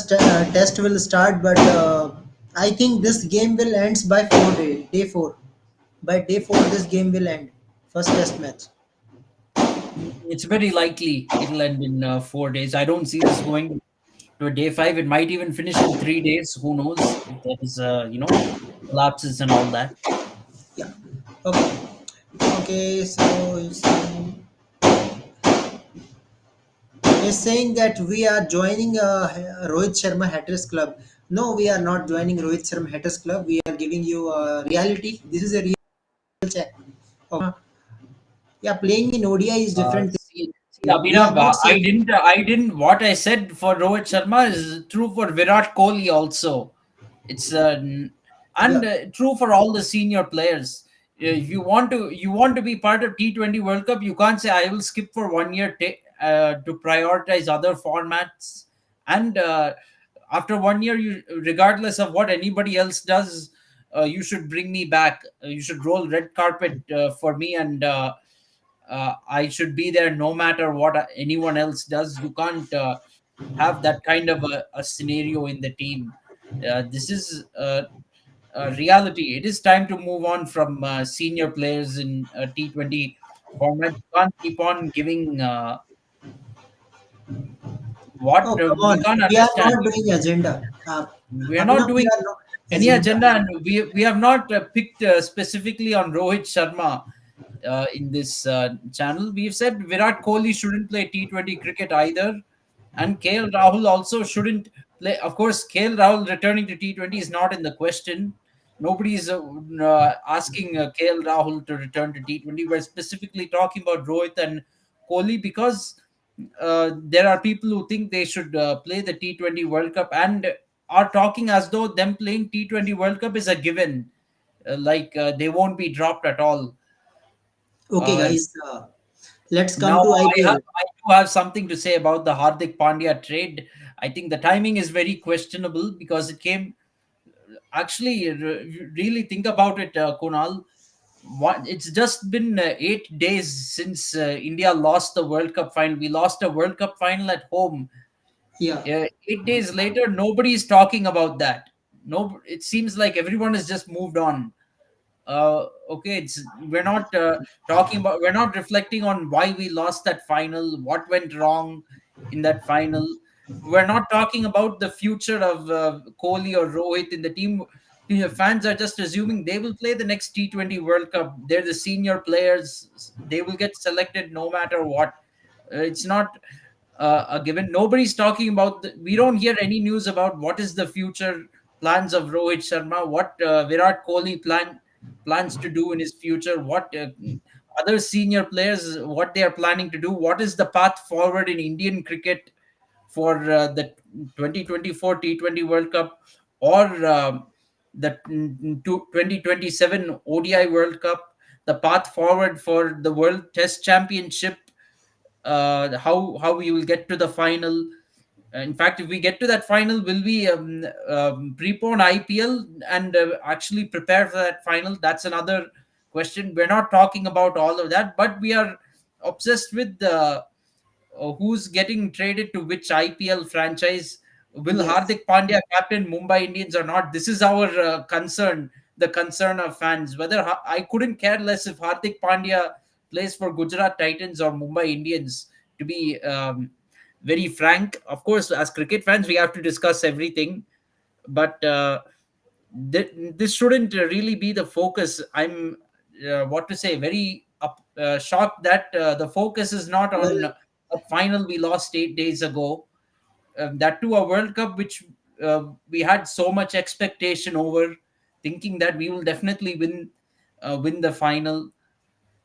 test will start. But I think this game will ends by day four. By day four, this game will end. First test match. It's very likely it'll end in 4 days. I don't see this going to a day five. It might even finish in 3 days. Who knows if there is, lapses and all that. Yeah. Okay. Okay. So he's saying that we are joining Rohit Sharma Hatters Club. No, we are not joining Rohit Sharma Hatters Club. We are giving you reality. This is a real chat. Okay. Yeah, playing in ODI is different See, thing. We are Abhinav, not I saying. didn't, I didn't. What I said for Rohit Sharma is true for Virat Kohli also. It's Yeah. and true for all the senior players. If you want to be part of T20 World Cup, you can't say I will skip for 1 year to prioritize other formats. And after 1 year, you, regardless of what anybody else does, you should bring me back. You should roll red carpet for me, and I should be there no matter what anyone else does. You can't have that kind of a scenario in the team. This is reality. It is time to move on from senior players in T20 format. You can't keep on giving what Oh, come we on. can't We are understand. not doing agenda. We're not Abhinav, we doing are not any agenda. agenda, and we have not picked specifically on Rohit Sharma in this channel. We've said Virat Kohli shouldn't play T20 cricket either, and KL Rahul also shouldn't play. Of course, KL Rahul returning to T20 is not in the question. Nobody is asking KL Rahul to return to T20. We're specifically talking about Rohit and Kohli because there are people who think they should play the T20 World Cup and are talking as though them playing T20 World Cup is a given, they won't be dropped at all. Okay, Uh, guys. Let's come Now, to IPL. I do have something to say about the Hardik Pandya trade. I think the timing is very questionable because it came actually really think about it, Kunal. It's just been 8 days since India lost the World Cup final. We lost a World Cup final at home. Yeah. 8 days later, nobody is talking about that. No, it seems like everyone has just moved on. Okay, it's we're not talking about, we're not reflecting on why we lost that final, what went wrong in that final. We're not talking about the future of Kohli or Rohit in the team. The fans are just assuming they will play the next T20 World Cup. They're the senior players, they will get selected no matter what. It's not a given. Nobody's talking about we don't hear any news about what is the future plans of Rohit Sharma, what Virat Kohli plans to do in his future, what other senior players, what they are planning to do, what is the path forward in Indian cricket for the 2024 T20 World Cup, or the 2027 ODI World Cup, the path forward for the World Test Championship, how we will get to the final. In fact, if we get to that final, will we prepone IPL and actually prepare for that final? That's another question. We're not talking about all of that, but we are obsessed with who's getting traded to which IPL franchise. Will Yes. Hardik Pandya captain Mumbai Indians or not? This is our concern, the concern of fans. I couldn't care less if Hardik Pandya plays for Gujarat Titans or Mumbai Indians. To be very frank, of course, as cricket fans, we have to discuss everything, but this shouldn't really be the focus. I'm what to say, very shocked that the focus is not on Well, a final we lost 8 days ago, that too a World Cup which we had so much expectation over, thinking that we will definitely win the final.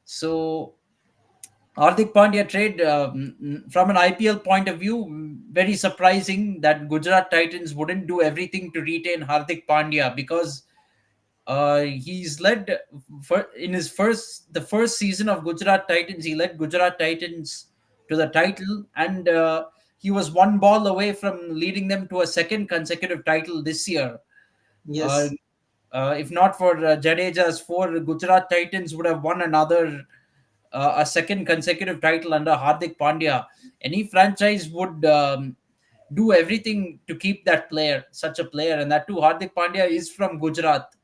So Hardik Pandya trade, from an IPL point of view, very surprising that Gujarat Titans wouldn't do everything to retain Hardik Pandya, because he's led in his the first season of Gujarat Titans. He led Gujarat Titans to the title, and he was one ball away from leading them to a second consecutive title this year. Uh, yes. if not for Jadeja's four, Gujarat Titans would have won a second consecutive title under Hardik Pandya. Any franchise would do everything to keep that player, such a player, and that too, Hardik Pandya is from Gujarat.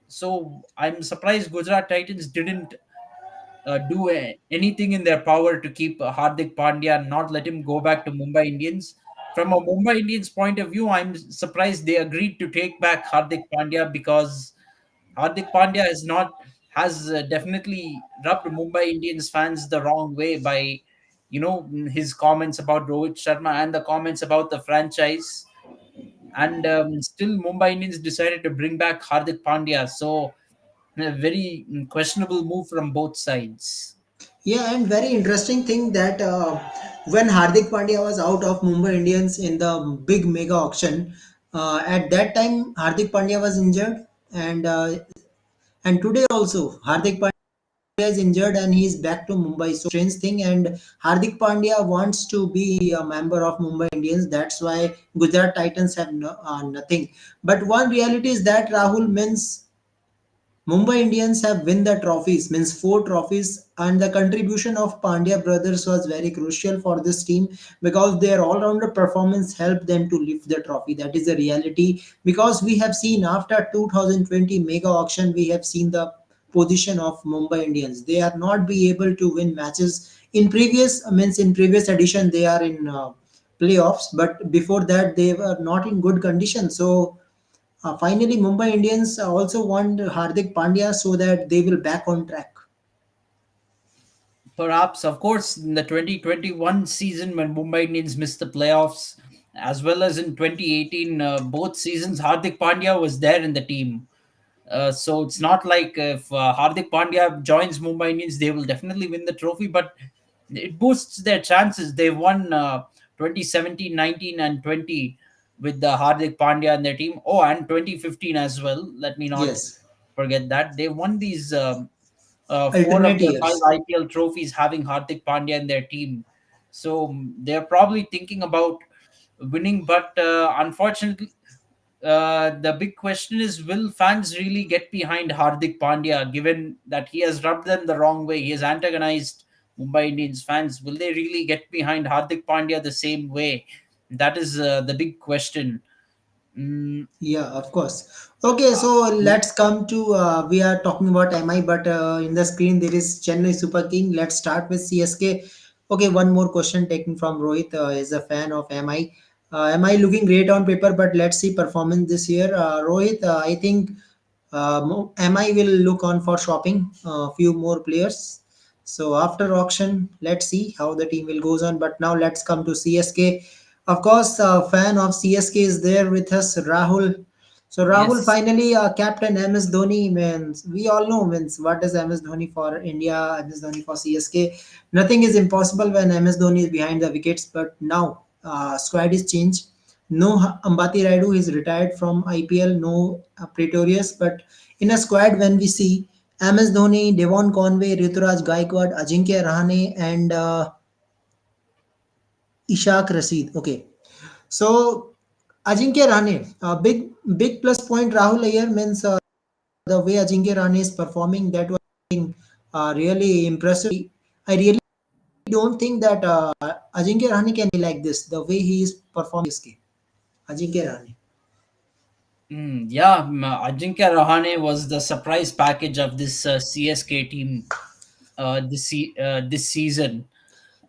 So I'm surprised Gujarat Titans didn't do anything in their power to keep Hardik Pandya and not let him go back to Mumbai Indians. From a Mumbai Indians point of view, I'm surprised they agreed to take back Hardik Pandya, because Hardik Pandya has not has definitely rubbed Mumbai Indians fans the wrong way by, his comments about Rohit Sharma and the comments about the franchise. And still, Mumbai Indians decided to bring back Hardik Pandya. So, a very questionable move from both sides. Yeah, and very interesting thing that when Hardik Pandya was out of Mumbai Indians in the big mega auction, at that time Hardik Pandya was injured, and today also Hardik Pandya is injured and he is back to Mumbai. So strange thing, and Hardik Pandya wants to be a member of Mumbai Indians. That's why Gujarat Titans have nothing. But one reality is that Rahul means Mumbai Indians have win the trophies, means four trophies, and the contribution of Pandya brothers was very crucial for this team because their all-rounder performance helped them to lift the trophy. That is the reality because we have seen after 2020 mega auction, we have seen the position of Mumbai Indians. They are not be able to win matches in previous means in previous edition they are in playoffs, but before that they were not in good condition. So finally, Mumbai Indians also want Hardik Pandya so that they will back on track. Perhaps, of course, in the 2021 season when Mumbai Indians missed the playoffs, as well as in 2018, both seasons, Hardik Pandya was there in the team. So it's not like if Hardik Pandya joins Mumbai Indians, they will definitely win the trophy, but it boosts their chances. They won 2017, 19, and 20 with the Hardik Pandya and their team. Oh, and 2015 as well. Let me not Yes, forget that. They won these four of alternate their five years. IPL trophies having Hardik Pandya in their team. So they're probably thinking about winning, but unfortunately, the big question is, will fans really get behind Hardik Pandya given that he has rubbed them the wrong way? He has antagonized Mumbai Indians fans. Will they really get behind Hardik Pandya the same way? That is the big question. Mm, Yeah, of course. Okay, so let's come to we are talking about MI, but in the screen there is Chennai Super King. Let's start with CSK. Okay, one more question taken from Rohit. Is a fan of MI. MI looking great on paper, but let's see performance this year. Rohit, I think MI will look on for shopping a few more players. So after auction, let's see how the team will goes on. But now let's come to CSK. Of course, a fan of CSK is there with us, Rahul. So Rahul, yes. finally, captain MS Dhoni means we all know means what is MS Dhoni for India, MS Dhoni for CSK. Nothing is impossible when MS Dhoni is behind the wickets. But now squad is changed. No Ambati Raidu is retired from IPL. No Pretorius, but in a squad when we see MS Dhoni, Devon Conway, Rituraj Gaikwad, Ajinkya Rahane, and Ishaq Rasid. Okay, so Ajinkya Rahane, a big plus point Rahul here means the way Ajinkya Rahane is performing that was really impressive. I really don't think that Ajinkya Rahane can be like this. The way he is performing SK. Ajinkya Rahane. Yeah, Ajinkya Rahane was the surprise package of this CSK team this season.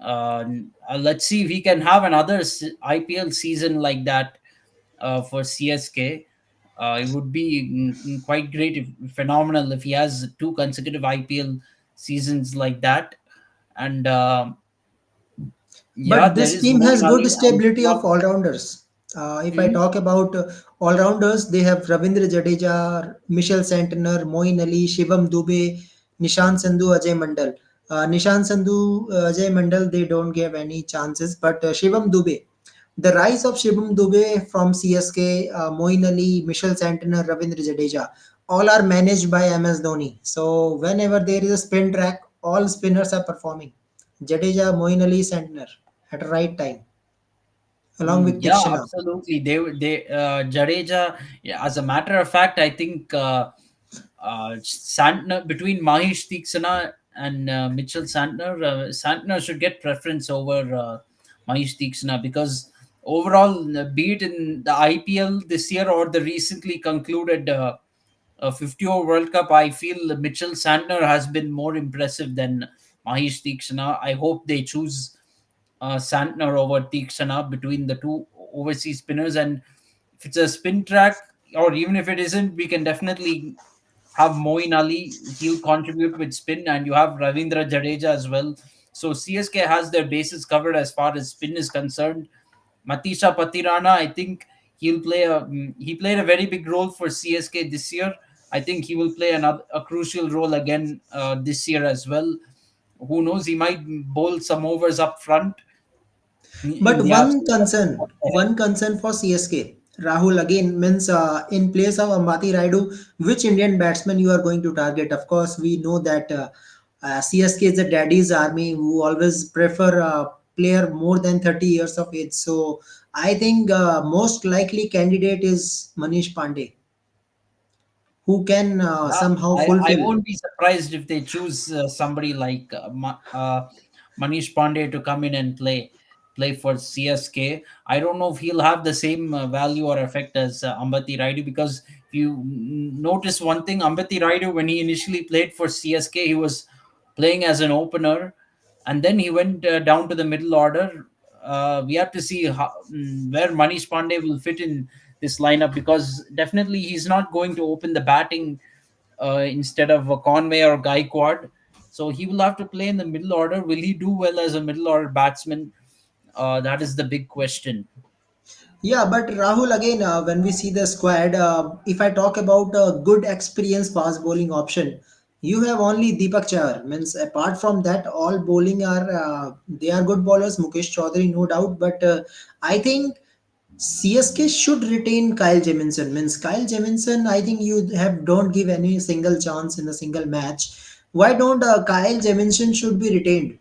Let's see if he can have another IPL season like that for CSK. It would be quite great, phenomenal if he has two consecutive IPL seasons like that. And yeah, But there this is team Moeen has good Ali and stability of Sehwag. all-rounders. If I Hmm? talk about all-rounders, they have Ravindra Jadeja, Michel Santner, Moeen Ali, Shivam Dubey, Nishan Sandhu, Ajay Mandal. Nishan Sandhu, Ajay Mandal, they don't give any chances. But Shivam Dubey, the rise of Shivam Dubey from CSK, Moeen Ali, Michel Santner, Ravindra Jadeja, all are managed by MS Dhoni. So whenever there is a spin track, all spinners are performing. Jadeja, Moeen Ali, Santner at right time, along with Yeah, Tikshana. absolutely. They Jadeja. Yeah, as a matter of fact, I think Santner, between Mahesh Theeksana and Mitchell Santner, Santner should get preference over Mahesh Theeksana because overall, be it in the IPL this year or the recently concluded 50 over World Cup, I feel Mitchell Santner has been more impressive than Mahesh Theeksana. I hope they choose Santner over Theeksana between the two overseas spinners. And if it's a spin track, or even if it isn't, we can definitely have Moin Ali, he'll contribute with spin, and you have Ravindra Jadeja as well. So CSK has their bases covered as far as spin is concerned. Matisha Patirana, I think he played a very big role for CSK this year. I think he will play a crucial role again this year as well. Who knows? He might bowl some overs up front in But the absence of one concern for CSK, Rahul again means in place of Ambati Raidu, which Indian batsman you are going to target? Of course, we know that CSK is a daddy's army who always prefer a player more than 30 years of age. So I think most likely candidate is Manish Pandey, who can Yeah, somehow I fulfill. won't be surprised if they choose somebody like Manish Pandey to come in and play for CSK. I don't know if he'll have the same value or effect as Ambati Raidu, because if you notice one thing, Ambati Raidu, when he initially played for CSK, he was playing as an opener, and then he went down to the middle order. We have to see where Manish Pandey will fit in this lineup, because definitely he's not going to open the batting instead of Conway or Gaikwad. So he will have to play in the middle order. Will he do well as a middle order batsman? That is the big question. Yeah, but Rahul, again, when we see the squad, if I talk about a good experienced fast bowling option, you have only Deepak Chahar. Means apart from that, all bowling are they are good bowlers. Mukesh Chaudhary, no doubt, but I think CSK should retain Kyle Jamison. Means Kyle Jamison, I think you have don't give any single chance in a single match. Why don't Kyle Jamison should be retained?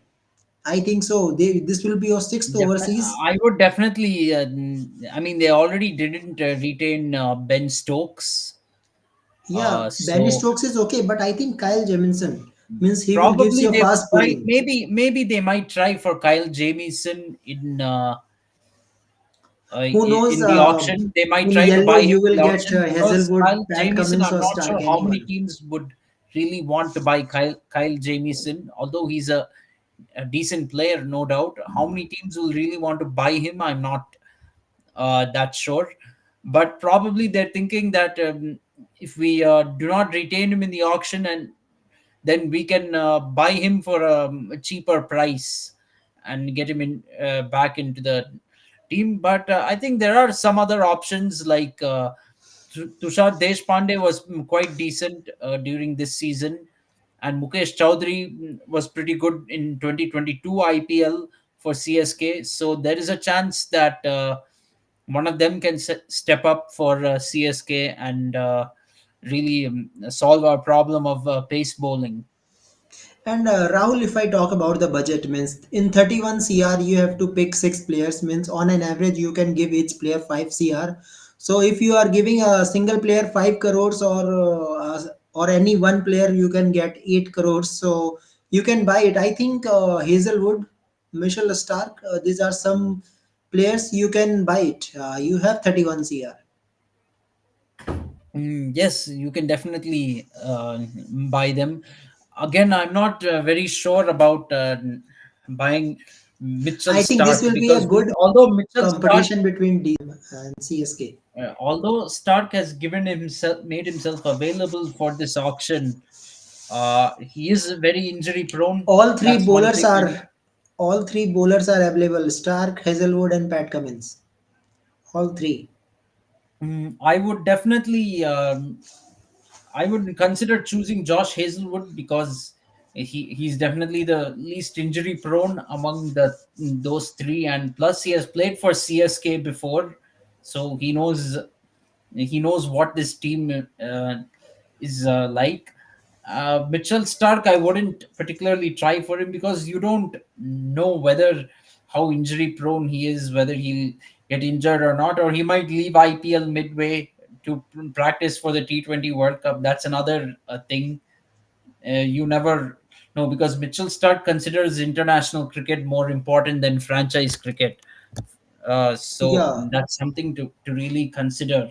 I think so. This will be your sixth overseas. I would definitely. I mean, they already didn't retain Ben Stokes. Yeah, Benny So Stokes is okay, but I think Kyle Jamison means he will gives probably you they would fast try. bowling. Maybe they might try for Kyle Jamieson Who knows? in the auction. They might In try to yellow, buy him you in will the get auction, because Hazelwood, Kyle Pat Jamieson, Cummins, I'm or not Stark. sure how many Anyone. teams would really want to buy Kyle Jamieson, although he's a decent player, no doubt. How many teams will really want to buy him? I'm not that sure. But probably they're thinking that if we do not retain him in the auction, and then we can buy him for a cheaper price and get him in back into the team. But I think there are some other options like Tushar Deshpande was quite decent during this season, and Mukesh Chaudhary was pretty good in 2022 IPL for CSK. So there is a chance that one of them can step up for CSK and really solve our problem of pace bowling. And Rahul, if I talk about the budget, means in 31 CR you have to pick six players. Means on an average you can give each player 5 CR. So if you are giving a single player 5 crores or any one player you can get 8 crores. So you can buy it. I think Hazelwood, Mitchell Stark, these are some players you can buy it. You have 31 CR. Yes, you can definitely buy them. Again, I'm not very sure about buying Mitchell I think this Stark, will be a because good competition between DM and CSK. Although Stark has given himself made himself available for this auction, he is very injury prone. All three That's one bowlers thing. are all three bowlers are available. Stark, Hazelwood, and Pat Cummins. All three. I would definitely I would consider choosing Josh Hazelwood, because he's definitely the least injury prone among the those three, and plus he has played for CSK before, so he knows what this team is like. Mitchell Stark, I wouldn't particularly try for him, because you don't know whether how injury prone he is, whether he'll get injured or not, or he might leave IPL midway to practice for the T20 World Cup. That's another thing. You never know, because Mitchell Stark considers international cricket more important than franchise cricket. So Yeah. that's something to really consider.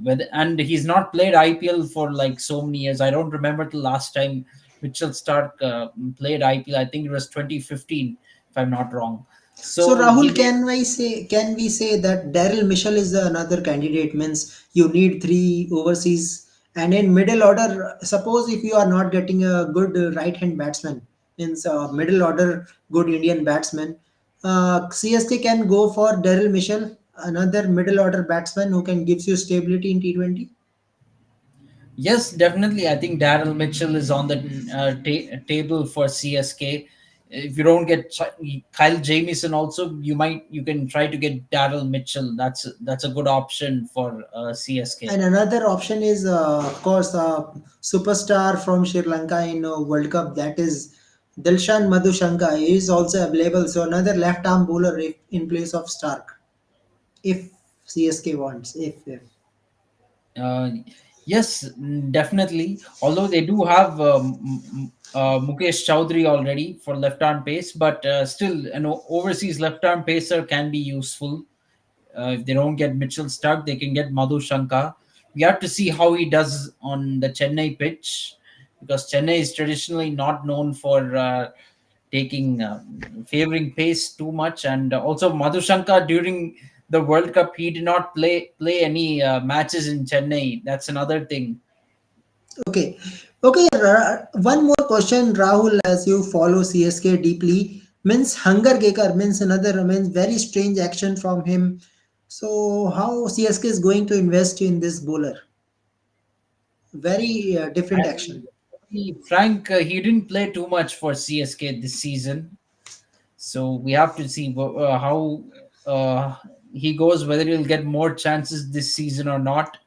Whether, and he's not played IPL for like so many years. I don't remember the last time Mitchell Stark played IPL. I think it was 2015, if I'm not wrong. So So he Rahul, may. can we say that Daryl Mitchell is another candidate? Means you need three overseas And in middle order, suppose if you are not getting a good right hand batsman, means middle order good Indian batsman, CSK can go for Daryl Mitchell, another middle order batsman who can gives you stability in T20. Yes, definitely. I think Daryl Mitchell is on the table for CSK. If you don't get Kyle Jamieson, also you can try to get Daryl Mitchell. That's a good option for CSK. And another option is, of course, superstar from Sri Lanka in World Cup. That is Dilshan Madhushanka. He is also available. So another left arm bowler in place of Stark, if CSK wants. If Uh, yes, definitely. Although they do have Mukesh Chowdhury already for left arm pace, but still, an overseas left arm pacer can be useful. If they don't get Mitchell Stark, they can get Madhu Shankar. We have to see how he does on the Chennai pitch, because Chennai is traditionally not known for taking favoring pace too much, and also Madhu Shankar during the World Cup he did not play any matches in Chennai. That's another thing. okay, okay. One more question, Rahul. As you follow CSK deeply, means Hunger Gaker means another means very strange action from him. So how CSK is going to invest in this bowler? Very different And action. Frank, he didn't play too much for CSK this season, so we have to see how uh, he goes. Whether he'll get more chances this season or not,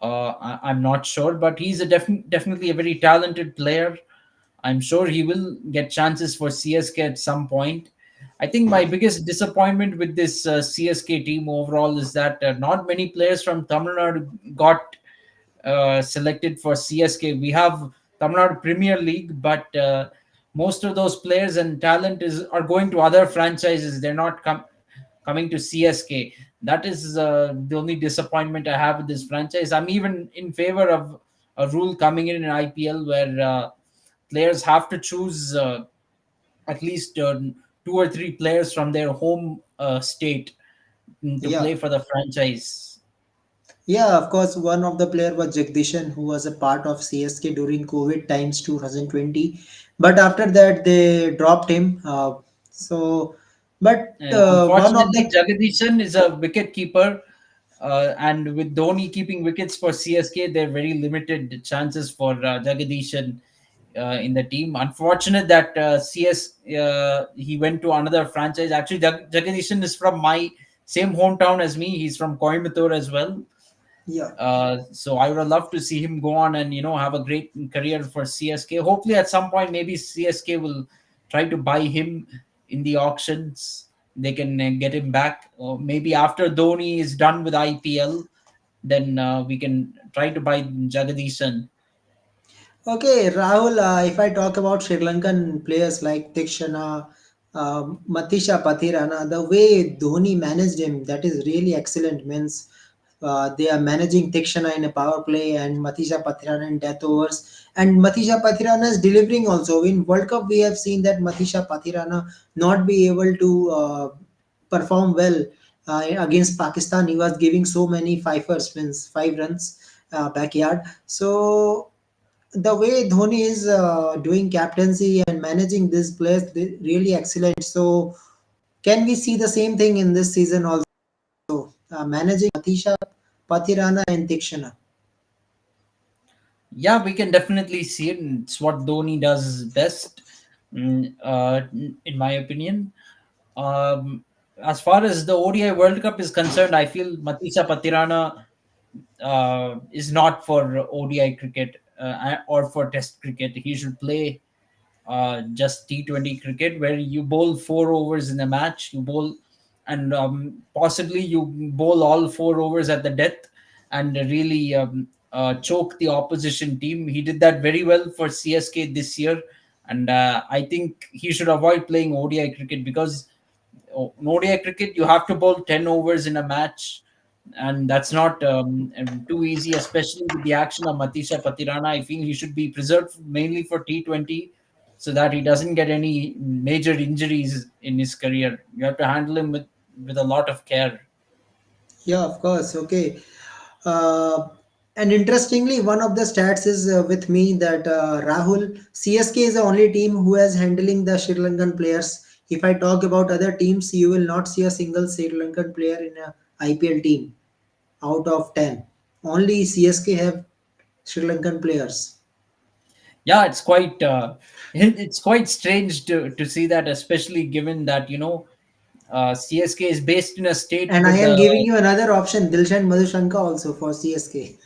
I'm not sure. But he's definitely a very talented player. I'm sure he will get chances for CSK at some point. I think my biggest disappointment with this CSK team overall is that not many players from Tamil Nadu got selected for CSK. We have Tamil Nadu Premier League, but most of those players and talent is are going to other franchises. They're not coming to CSK. That is the only disappointment I have with this franchise. I'm even in favor of a rule coming in IPL where players have to choose at least two or three players from their home state to Yeah. play for the franchise. Yeah, of course, one of the player was Jagdishan, who was a part of CSK during COVID times 2020. But after that, they dropped him. So, but one of Unfortunately, the Jagadishan is a wicket keeper, and with Dhoni keeping wickets for CSK, there are very limited chances for Jagadishan in the team. Unfortunate that he went to another franchise. Actually, Jagadishan is from my same hometown as me. He's from Coimbatore as well. yeah. So I would have loved to see him go on and have a great career for CSK. Hopefully, at some point, maybe CSK will try to buy him in the auctions. They can get him back, or maybe after Dhoni is done with IPL, then we can try to buy Jagadisan. Okay, Rahul, if I talk about Sri Lankan players like Tikshana, Matisha Pathirana, the way Dhoni managed him, that is really excellent. Means they are managing Tikshana in a power play and Matisha Pathirana in death overs. And Matisha Pathirana is delivering also. In World Cup, we have seen that Matisha Pathirana not be able to perform well against Pakistan. He was giving so many fifers, means 5 runs backyard. So the way Dhoni is doing captaincy and managing this players, really excellent. So can we see the same thing in this season also? Managing Matisha, Pathirana, and Tikshana. Yeah, we can definitely see it. And it's what Dhoni does best, in my opinion. Um, as far as the ODI World Cup is concerned, I feel Matisha Patirana is not for ODI cricket or for Test cricket. He should play just T20 cricket, where you bowl 4 overs in a match. You bowl, and possibly you bowl all 4 overs at the death, and really choke the opposition team. He did that very well for CSK this year, and I think he should avoid playing ODI cricket, because in ODI cricket you have to bowl 10 overs in a match, and that's not too easy, especially with the action of Matisha Patirana. I feel he should be preserved mainly for T20, so that he doesn't get any major injuries in his career. You have to handle him with a lot of care. Yeah, of course. Okay. Uh, And interestingly, one of the stats is with me that Rahul, CSK is the only team who is handling the Sri Lankan players. If I talk about other teams, you will not see a single Sri Lankan player in a IPL team out of 10. Only CSK have Sri Lankan players. Yeah, it's quite it's quite strange to see that, especially given that CSK is based in a state And I with am the giving you another option, Dilshan Madhushanka also for CSK.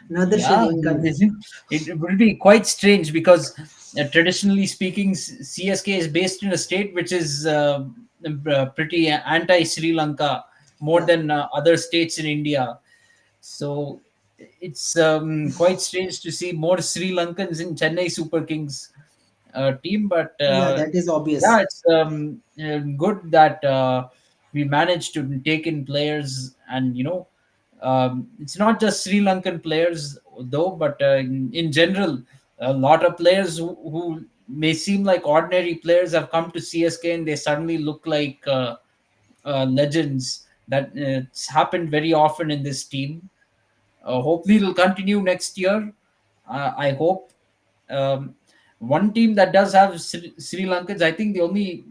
Another Sri yeah. Lankan. It will be quite strange because traditionally speaking, CSK is based in a state which is pretty anti Sri Lanka more Yeah, than other states in India. So it's quite strange to see more Sri Lankans in Chennai Super Kings team, but yeah, that is yeah, obvious. it's good that we managed to take in players, and it's not just Sri Lankan players though, but in general, a lot of players who may seem like ordinary players have come to CSK and they suddenly look like legends. That it's happened very often in this team. Hopefully, it'll continue next year. I hope. Um, One team that does have Sri Lankans, I think the only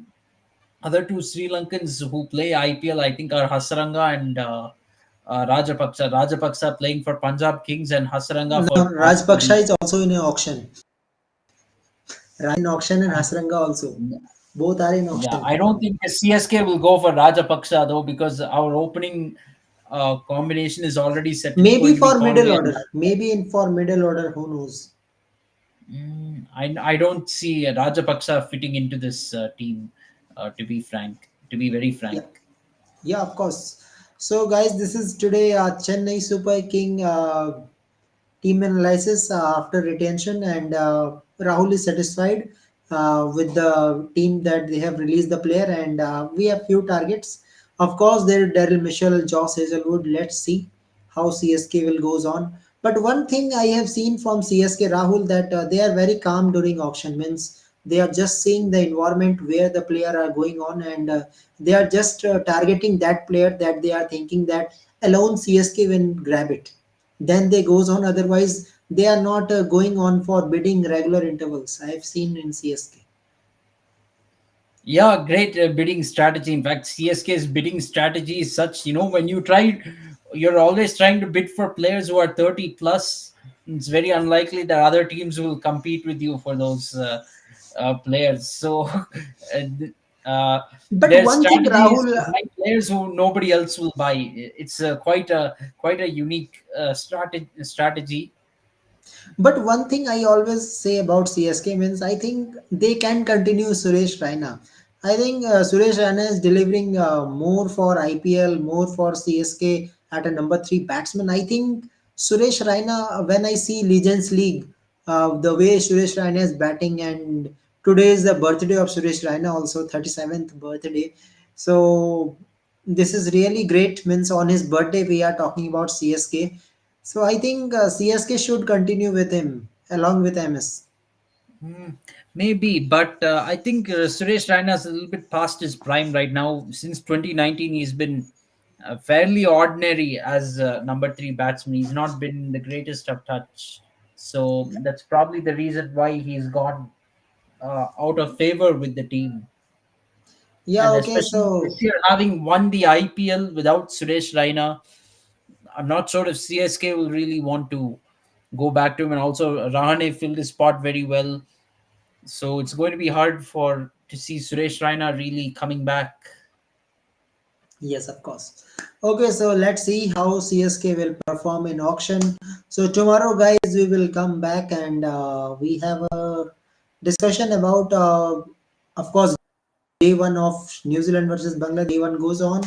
other two Sri Lankans who play IPL, I think, are Hasaranga and Rajapaksa. Rajapaksa playing for Punjab Kings and Hasaranga Now, for Rajpaksha RCB. is also in an auction. Raj in auction and Hasranga also. Both are in Yeah, auction. I don't think CSK will go for Rajapaksa though, because our opening combination is already set. It's Maybe going to be for middle Conway and order. Maybe in for middle order, who knows? I don't see Rajapaksa fitting into this team. To be frank, to be very Yeah, frank. yeah, of course. So, guys, this is today Chennai Super King team analysis after retention, and Rahul is satisfied with the team that they have released the player, and we have few targets. Of course, there Daryl Mitchell, Josh Hazelwood. Let's see how CSK will goes on. But one thing I have seen from CSK Rahul that they are very calm during auction. Means they are just seeing the environment where the player are going on, and they are just targeting that player that they are thinking that alone CSK will grab it, then they goes on, otherwise they are not going on for bidding regular intervals. I have seen in CSK. Yeah, great bidding strategy. In fact, CSK's bidding strategy is such, when you're always trying to bid for players who are 30 plus. It's very unlikely that other teams will compete with you for those players. So, uh, But their one thing strategy is Rahul, to buy players who nobody else will buy. It's quite a unique strategy. but one thing I always say about CSK means I think they can continue Suresh Raina. I think Suresh Raina is delivering more for IPL, more for CSK at a number three batsman. I think Suresh Raina, when I see Legends League, the way Suresh Raina is batting, and today is the birthday of Suresh Raina, also 37th birthday. So this is really great. Means on his birthday, we are talking about CSK. So I think CSK should continue with him along with MS. Maybe, but I think Suresh Raina is a little bit past his prime right now. Since 2019, he's been fairly ordinary as number three batsman. He's not been the greatest of touch. So that's probably the reason why he's gone out of favor with the team. Yeah, And okay, especially this so year, having won the IPL without Suresh Raina, I'm not sure if CSK will really want to go back to him. And also, Rahane filled his spot very well. So it's going to be hard for to see Suresh Raina really coming back. yes, of course. Okay, so let's see how CSK will perform in auction. So tomorrow, guys, we will come back and we have a discussion about, of course, day one of New Zealand versus Bangladesh. Day one goes on.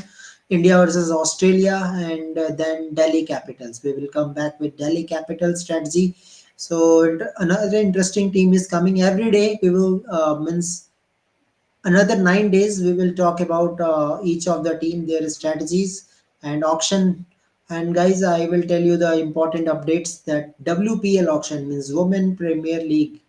India versus Australia, and then Delhi Capitals. We will come back with Delhi Capitals strategy. So another interesting team is coming every day. We will means another 9 days. We will talk about each of the team, their strategies and auction. And guys, I will tell you the important updates that WPL auction means Women Premier League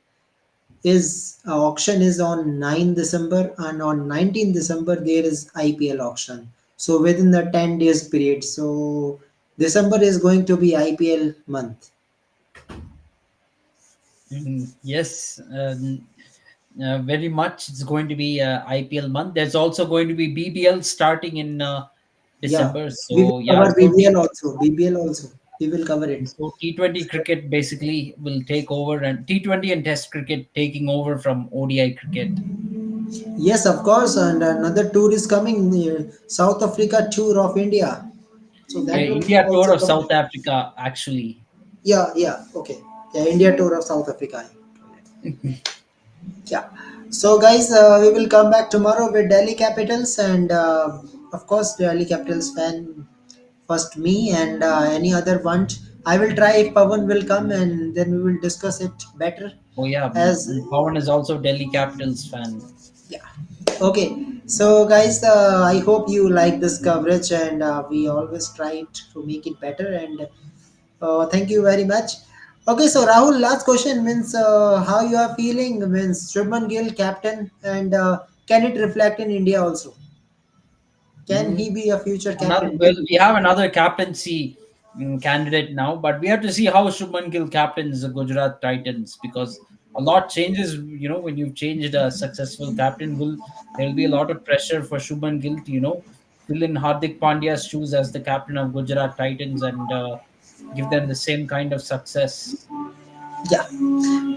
is auction is on 9 December, and on 19 December there is IPL auction. So within the 10 days period. So December is going to be IPL month. Yes, very much. It's going to be IPL month. There's also going to be BBL starting in Yeah, December. we will So yeah, cover BBL also. BBL also. We will cover it. so T20 cricket basically will take over, and T20 and Test cricket taking over from ODI cricket. Yes, of course. And another tour is coming, South Africa tour of India. So that will India tour also of cover. South Africa, actually. Yeah, yeah. Okay. Yeah, India tour of South Africa. Yeah. So, guys, we will come back tomorrow with Delhi Capitals, and of course, Delhi Capitals fan first me and any other one. I will try if Pawan will come, and then we will discuss it better. Oh yeah, As Pawan is also Delhi Capitals fan. yeah. Okay. So, guys, I hope you like this coverage, and we always try to make it better. And thank you very much. Okay, so Rahul, last question means how you are feeling means Shubman Gill captain, and can it reflect in India also? Can Mm, he be a future Another, captain? well, we have another captaincy candidate now, but we have to see how Shubman Gill captains the Gujarat Titans, because a lot changes. When you've changed a successful captain, will there will be a lot of pressure for Shubman Gill to fill in Hardik Pandya's shoes as the captain of Gujarat Titans and give them the same kind of success. Yeah.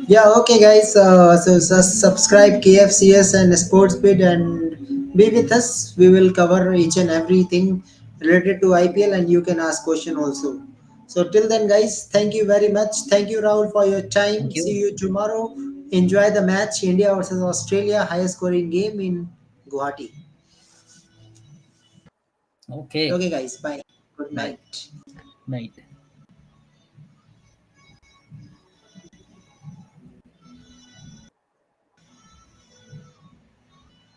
Yeah, okay, guys. So subscribe KFCS and Sportsbit and be with us. We will cover each and everything related to IPL, and you can ask question also. So till then, guys, thank you very much. Thank you, Rahul, for your time. Thank See you. you tomorrow. Enjoy the match, India versus Australia, highest scoring game in Guwahati. Okay. Okay, guys. Bye. Good Bye. night. Night.